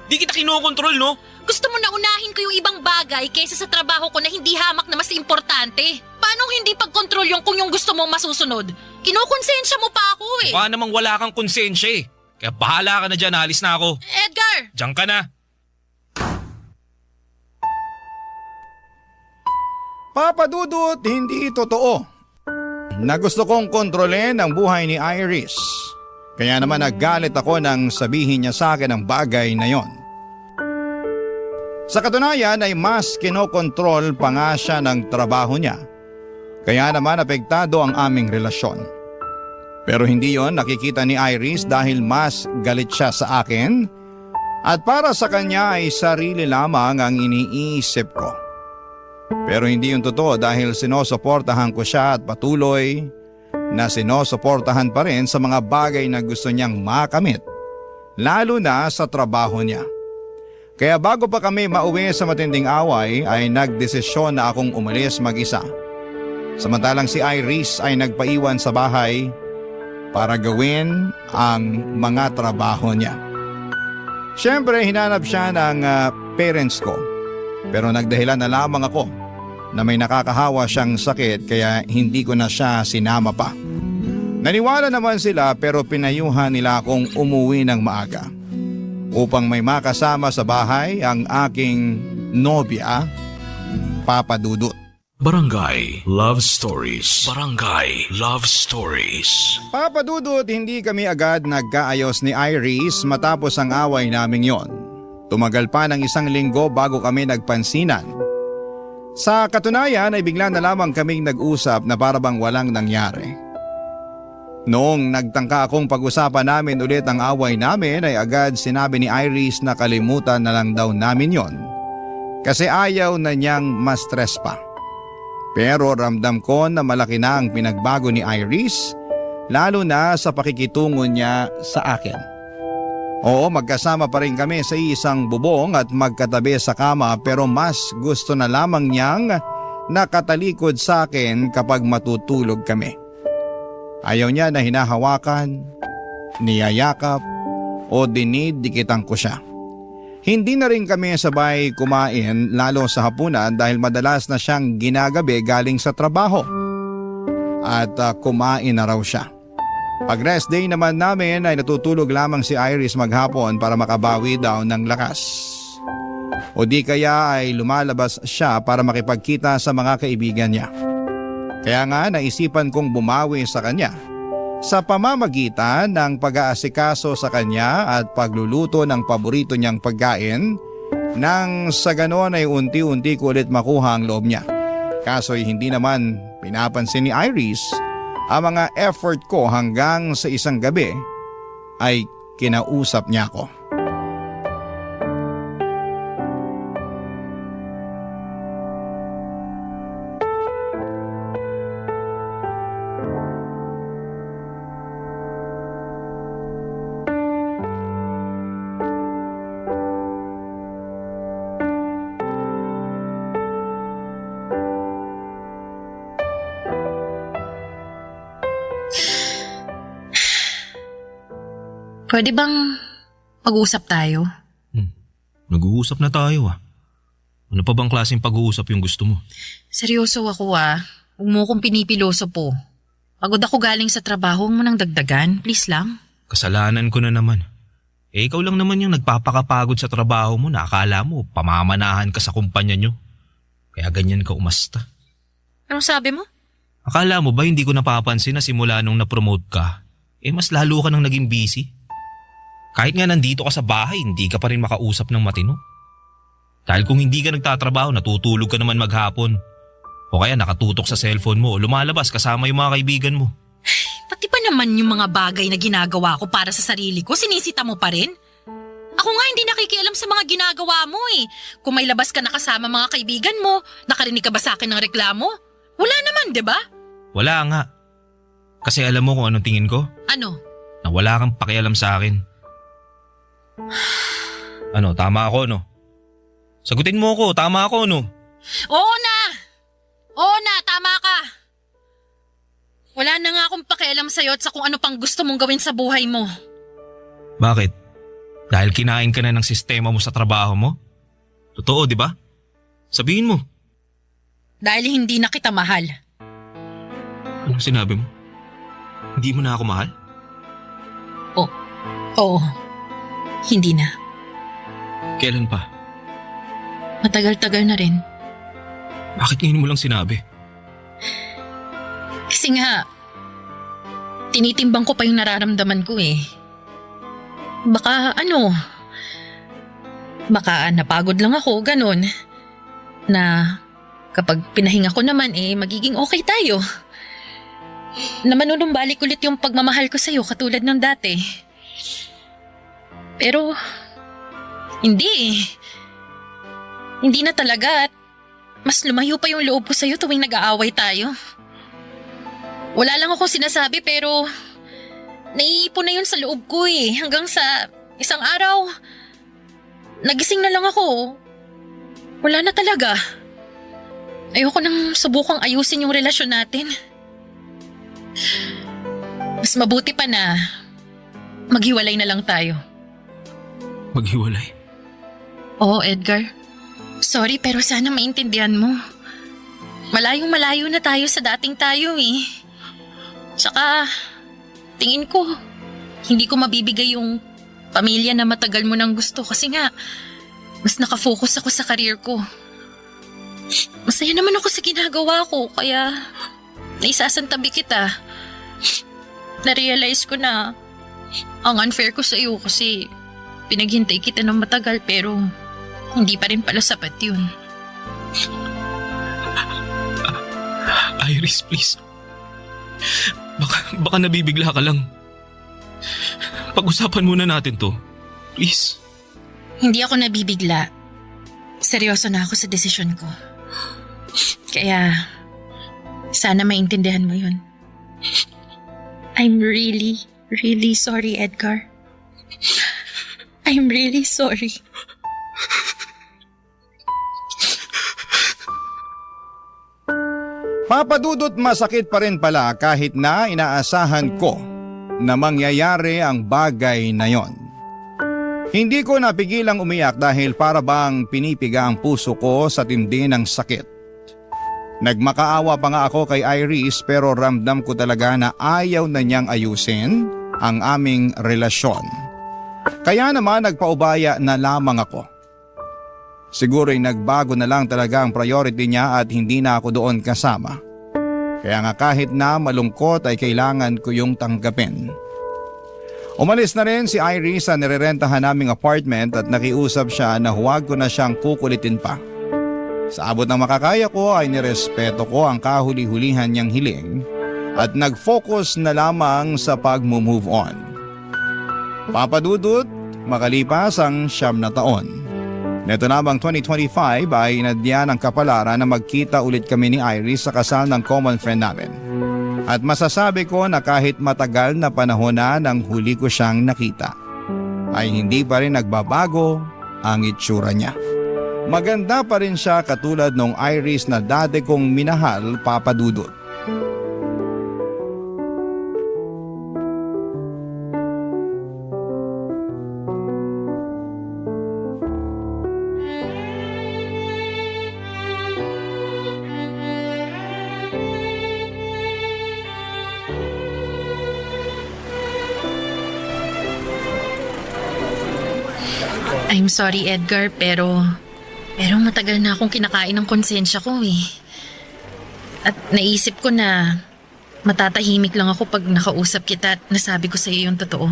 Di kita kinokontrol, no? Gusto mo na unahin ko yung ibang bagay kaysa sa trabaho ko na hindi hamak na mas importante. Paano hindi pag-control yung kung yung gusto mong masusunod? Kinukonsensya mo pa ako eh. Mukha namang wala kang konsensya eh. Kaya bahala ka na dyan, alis na ako. Edgar! Diyan ka na. Papa Dudut, hindi totoo na gusto kong kontrolin ang buhay ni Iris. Kaya naman naggalit ako nang sabihin niya sa akin ang bagay na yon. Sa katunayan ay mas kinokontrol pa nga siya ng trabaho niya. Kaya naman apektado ang aming relasyon. Pero hindi yon nakikita ni Iris dahil mas galit siya sa akin at para sa kanya ay sarili lamang ang iniisip ko. Pero hindi yun totoo dahil sinusuportahan ko siya at patuloy na sinusuportahan pa rin sa mga bagay na gusto niyang makamit, lalo na sa trabaho niya. Kaya bago pa kami mauwi sa matinding away ay nagdesisyon na akong umalis mag-isa. Samantalang si Iris ay nagpaiwan sa bahay para gawin ang mga trabaho niya. Siyempre hinanap siya ng parents ko pero nagdahilan na lamang ako na may nakakahawa siyang sakit kaya hindi ko na siya sinama pa. Naniwala naman sila pero pinayuhan nila akong umuwi ng maaga upang may makasama sa bahay ang aking nobya, Papa Dudut. Barangay Love Stories. Barangay Love Stories. Papa Dudut, hindi kami agad nagkaayos ni Iris matapos ang away naming yon. Tumagal pa ng 1 linggo bago kami nagpansinan. Sa katunayan ay bigla na lamang kaming nag-usap na parabang walang nangyari. Noong nagtangka akong pag-usapan namin ulit ang away namin ay agad sinabi ni Iris na kalimutan na lang daw namin yon kasi ayaw na niyang ma-stress pa. Pero ramdam ko na malaki na ang pinagbago ni Iris lalo na sa pakikitungo niya sa akin. Oo, magkasama pa rin kami sa isang bubong at magkatabi sa kama pero mas gusto na lamang niyang nakatalikod sa akin kapag matutulog kami. Ayaw niya na hinahawakan, niyayakap o dinidikitan ko siya. Hindi na rin kami sabay kumain lalo sa hapunan dahil madalas na siyang ginagabi galing sa trabaho. At kumain na raw siya. Pag rest day naman namin ay natutulog lamang si Iris maghapon para makabawi daw ng lakas. O di kaya ay lumalabas siya para makipagkita sa mga kaibigan niya. Kaya nga naisipan kong bumawi sa kanya sa pamamagitan ng pag-aasikaso sa kanya at pagluluto ng paborito niyang pagkain nang sa ganon ay unti-unti ko ulit makuha ang loob niya. Kaso'y hindi naman pinapansin ni Iris ang mga effort ko hanggang sa isang gabi ay kinausap niya ako. Pwede bang mag-usap tayo? Nag-uusap na tayo ah. Ano pa bang klaseng pag-uusap yung gusto mo? Seryoso ako ah. Huwag mo akong pinipiloso po. Pagod ako galing sa trabaho, huwag mo nang dagdagan. Please lang. Kasalanan ko na naman. Ikaw lang naman yung nagpapakapagod sa trabaho mo na akala mo pamamanahan ka sa kumpanya nyo. Kaya ganyan ka umasta. Anong sabi mo? Akala mo ba hindi ko napapansin na simula nung na-promote ka, mas lalo ka nang naging busy? Kahit nga nandito ka sa bahay, hindi ka pa rin makausap ng matino. Dahil kung hindi ka nagtatrabaho, natutulog ka naman maghapon. O kaya nakatutok sa cellphone mo o lumalabas kasama yung mga kaibigan mo. Pati pa naman yung mga bagay na ginagawa ko para sa sarili ko, sinisita mo pa rin? Ako nga hindi nakikialam sa mga ginagawa mo eh. Kung may labas ka na kasama mga kaibigan mo, nakarinig ka ba sa akin ng reklamo? Wala naman, di ba? Wala nga. Kasi alam mo kung anong tingin ko? Ano? Na wala kang pakialam sa akin. Ano, tama ako no? Sagutin mo ako, tama ako no? Oo na! Oo na, tama ka! Wala na nga akong pakialam sa'yo at sa kung ano pang gusto mong gawin sa buhay mo. Bakit? Dahil kinain ka na ng sistema mo sa trabaho mo? Totoo, di ba? Sabihin mo. Dahil hindi na kita mahal. Anong sinabi mo? Hindi mo na ako mahal? Oo. Hindi na. Kailan pa? Matagal-tagal na rin. Bakit ngayon mo lang sinabi? Kasi nga, tinitimbang ko pa yung nararamdaman ko eh. Baka napagod lang ako, ganun. Na kapag pinahinga ko naman magiging okay tayo. Na manunumbalik ulit yung pagmamahal ko sa'yo katulad ng dati. Pero, hindi eh. Hindi na talaga at mas lumayo pa yung loob ko sa'yo tuwing nag-aaway tayo. Wala lang akong sinasabi pero naiipon na yun sa loob ko eh. Hanggang sa isang araw, nagising na lang ako. Wala na talaga. Ayoko nang subukang ayusin yung relasyon natin. Mas mabuti pa na maghiwalay na lang tayo. Maghiwalay? Oo, Edgar. Sorry pero sana maintindihan mo. Malayong malayo na tayo sa dating tayo eh. Tsaka, tingin ko, hindi ko mabibigay yung pamilya na matagal mo nang gusto kasi nga, mas nakafocus ako sa career ko. Masaya naman ako sa ginagawa ko kaya naisasantabi kita. Na-realize ko na ang unfair ko sa iyo kasi pinaghintay kita ng matagal pero hindi pa rin pala sapat yun. Iris, please. Baka nabibigla ka lang. Pag-usapan muna natin to. Please. Hindi ako nabibigla. Seryoso na ako sa desisyon ko. Kaya, sana maintindihan mo yun. I'm really, really sorry, Edgar. I'm really sorry. Papadudot masakit pa rin pala kahit na inaasahan ko na mangyayari ang bagay na yon. Hindi ko napigilang umiyak dahil para bang pinipiga ang puso ko sa tindi ng sakit. Nagmakaawa pa nga ako kay Iris pero ramdam ko talaga na ayaw na niyang ayusin ang aming relasyon. Kaya naman nagpaubaya na lamang ako. Siguro'y nagbago na lang talaga ang priority niya at hindi na ako doon kasama. Kaya nga kahit na malungkot ay kailangan ko yung tanggapin. Umalis na rin si Iris sa nirerentahan naming apartment at nakiusap siya na huwag ko na siyang kukulitin pa. Sa abot ng makakaya ko ay nirespeto ko ang kahuli-hulihan niyang hiling at nag-focus na lamang sa pag-move on. Papadudot, makalipas ang 9 na taon. Neto namang 2025 ay inadya ng kapalaran na magkita ulit kami ni Iris sa kasal ng common friend namin. At masasabi ko na kahit matagal na panahon na nang huli ko siyang nakita, ay hindi pa rin nagbabago ang itsura niya. Maganda pa rin siya katulad nung Iris na dati kong minahal, Papadudot. I'm sorry, Edgar, pero matagal na akong kinakain ng konsensya ko eh. At naisip ko na matatahimik lang ako pag nakausap kita at nasabi ko sa iyo yung totoo.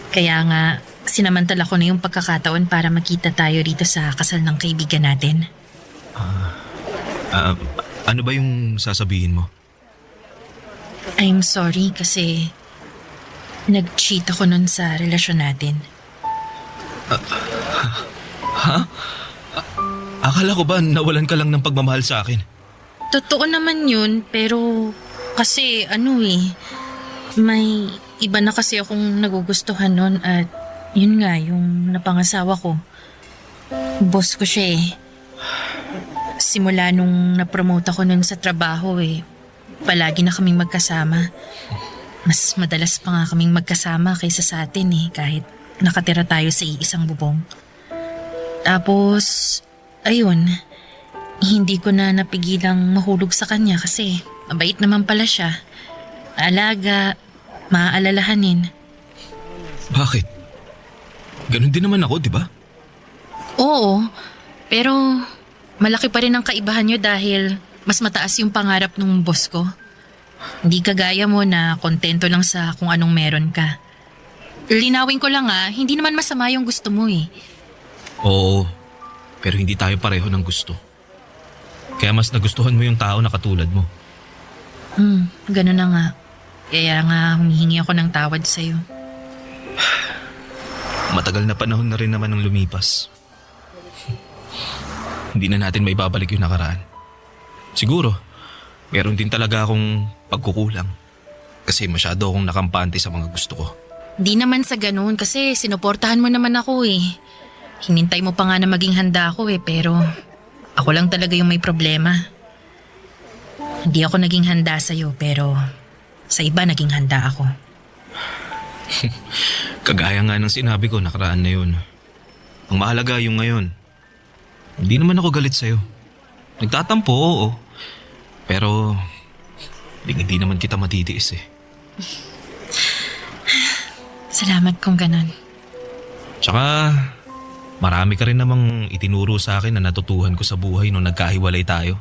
Kaya nga, sinamantala ko na yung pagkakataon para makita tayo rito sa kasal ng kaibigan natin. Ano ba yung sasabihin mo? I'm sorry kasi nag-cheat ako nun sa relasyon natin. Akala ko ba nawalan ka lang ng pagmamahal sa akin? Totoo naman yun, pero kasi may iba na kasi akong nagugustuhan nun at yun nga, yung napangasawa ko. Boss ko siya eh. Simula nung napromote ako nun sa trabaho palagi na kaming magkasama. Mas madalas pa nga kaming magkasama kaysa sa atin kahit nakatira tayo sa iisang bubong. Tapos, ayun, hindi ko na napigilang mahulog sa kanya kasi mabait naman pala siya. Alaga, maaalalahanin. Bakit? Ganon din naman ako, di ba? Oo, pero malaki pa rin ang kaibahan nyo dahil mas mataas yung pangarap ng boss ko. Hindi kagaya mo na kontento lang sa kung anong meron ka. Linawin ko lang hindi naman masama yung gusto mo Oo, pero hindi tayo pareho ng gusto. Kaya mas nagustuhan mo yung tao na katulad mo. Ganun na nga. Kaya nga humihingi ako ng tawad sa'yo. Matagal na panahon na rin naman ang lumipas. Hindi na natin maibabalik yung nakaraan. Siguro, meron din talaga akong pagkukulang. Kasi masyado akong nakampante sa mga gusto ko. Di naman sa ganun kasi sinuportahan mo naman ako Hinintay mo pa nga na maging handa ako pero ako lang talaga yung may problema. Hindi ako naging handa sa'yo pero sa iba naging handa ako. Kagaya nga ng sinabi ko nakaraan na yun. Ang mahalaga yung ngayon. Hindi naman ako galit sa'yo. Nagtatampo, oo. Pero hindi naman kita matitiis Salamat kung ganun. Tsaka marami ka rin namang itinuro sa akin na natutuhan ko sa buhay nung nagkahiwalay tayo.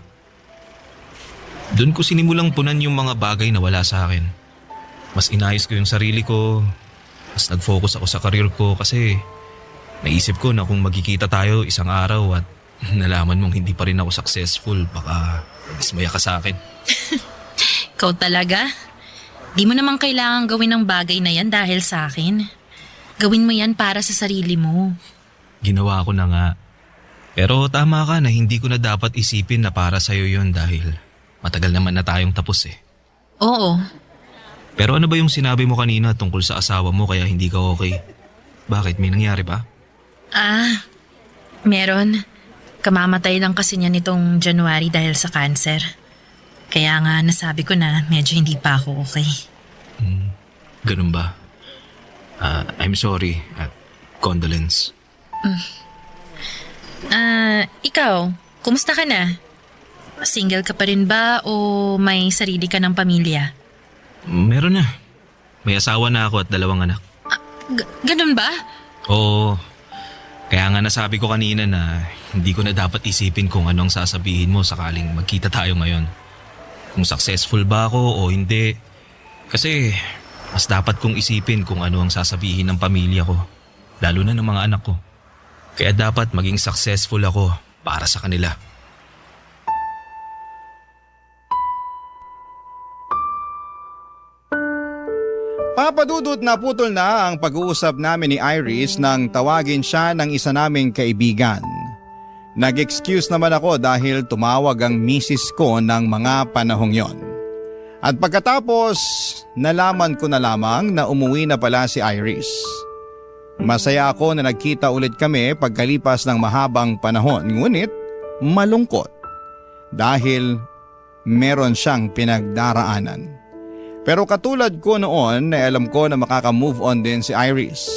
Doon ko sinimulang punan yung mga bagay na wala sa akin. Mas inayos ko yung sarili ko. Mas nag-focus ako sa career ko kasi naisip ko na kung magkikita tayo isang araw at nalaman mong hindi pa rin ako successful, baka dismaya ka sa akin. Ikaw talaga? Di mo naman kailangan gawin ang bagay na yan dahil sa akin. Gawin mo yan para sa sarili mo. Ginawa ko na nga. Pero tama ka na hindi ko na dapat isipin na para sa'yo yun dahil matagal naman na tayong tapos Oo. Pero ano ba yung sinabi mo kanina tungkol sa asawa mo kaya hindi ka okay? Bakit? May nangyari ba? Meron. Kamamatay lang kasi niya nitong January dahil sa cancer. Kaya nga nasabi ko na medyo hindi pa ako okay. Ganun ba? I'm sorry at condolence. Ikaw, kumusta ka na? Single ka pa rin ba o may sarili ka ng pamilya? Meron na. May asawa na ako at 2 anak. Ganun ba? Oo. Kaya nga nasabi ko kanina na hindi ko na dapat isipin kung ano ang sasabihin mo sakaling magkita tayo ngayon. Kung successful ba ako o hindi. Kasi mas dapat kong isipin kung ano ang sasabihin ng pamilya ko. Lalo na ng mga anak ko. Kaya dapat maging successful ako para sa kanila. Papadudot na putol na ang pag-uusap namin ni Iris nang tawagin siya ng isa naming kaibigan. Nag-excuse naman ako dahil tumawag ang misis ko ng mga panahong yon. At pagkatapos, nalaman ko na lamang na umuwi na pala si Iris. Masaya ako na nagkita ulit kami pagkalipas ng mahabang panahon, ngunit malungkot dahil meron siyang pinagdaraanan. Pero katulad ko noon ay alam ko na makaka-move on din si Iris.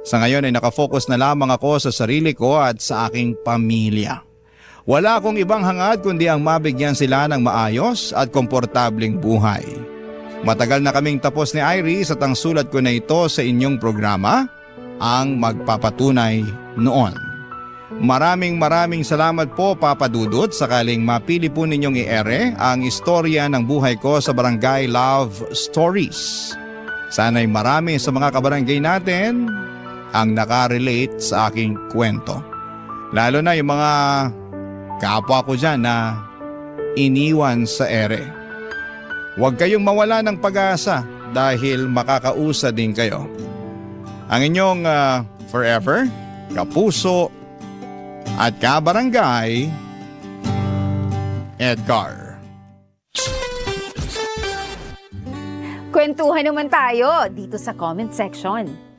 Sa ngayon ay nakafocus na lamang ako sa sarili ko at sa aking pamilya. Wala akong ibang hangad kundi ang mabigyan sila ng maayos at komportabling buhay. Matagal na kaming tapos ni Iris at ang sulat ko na ito sa inyong programa, ang magpapatunay noon. Maraming salamat po Papa Dudut sakaling mapili po ninyong i-ere ang istorya ng buhay ko sa Barangay Love Stories. Sana'y marami sa mga kabarangay natin ang nakarelate sa aking kwento. Lalo na yung mga kapwa ko dyan na iniwan sa ere. Huwag kayong mawala ng pag-asa dahil makakausa din kayo. Ang inyong forever, kapuso, at kabarangay, Edgar. Kwentuhan naman tayo dito sa comment section.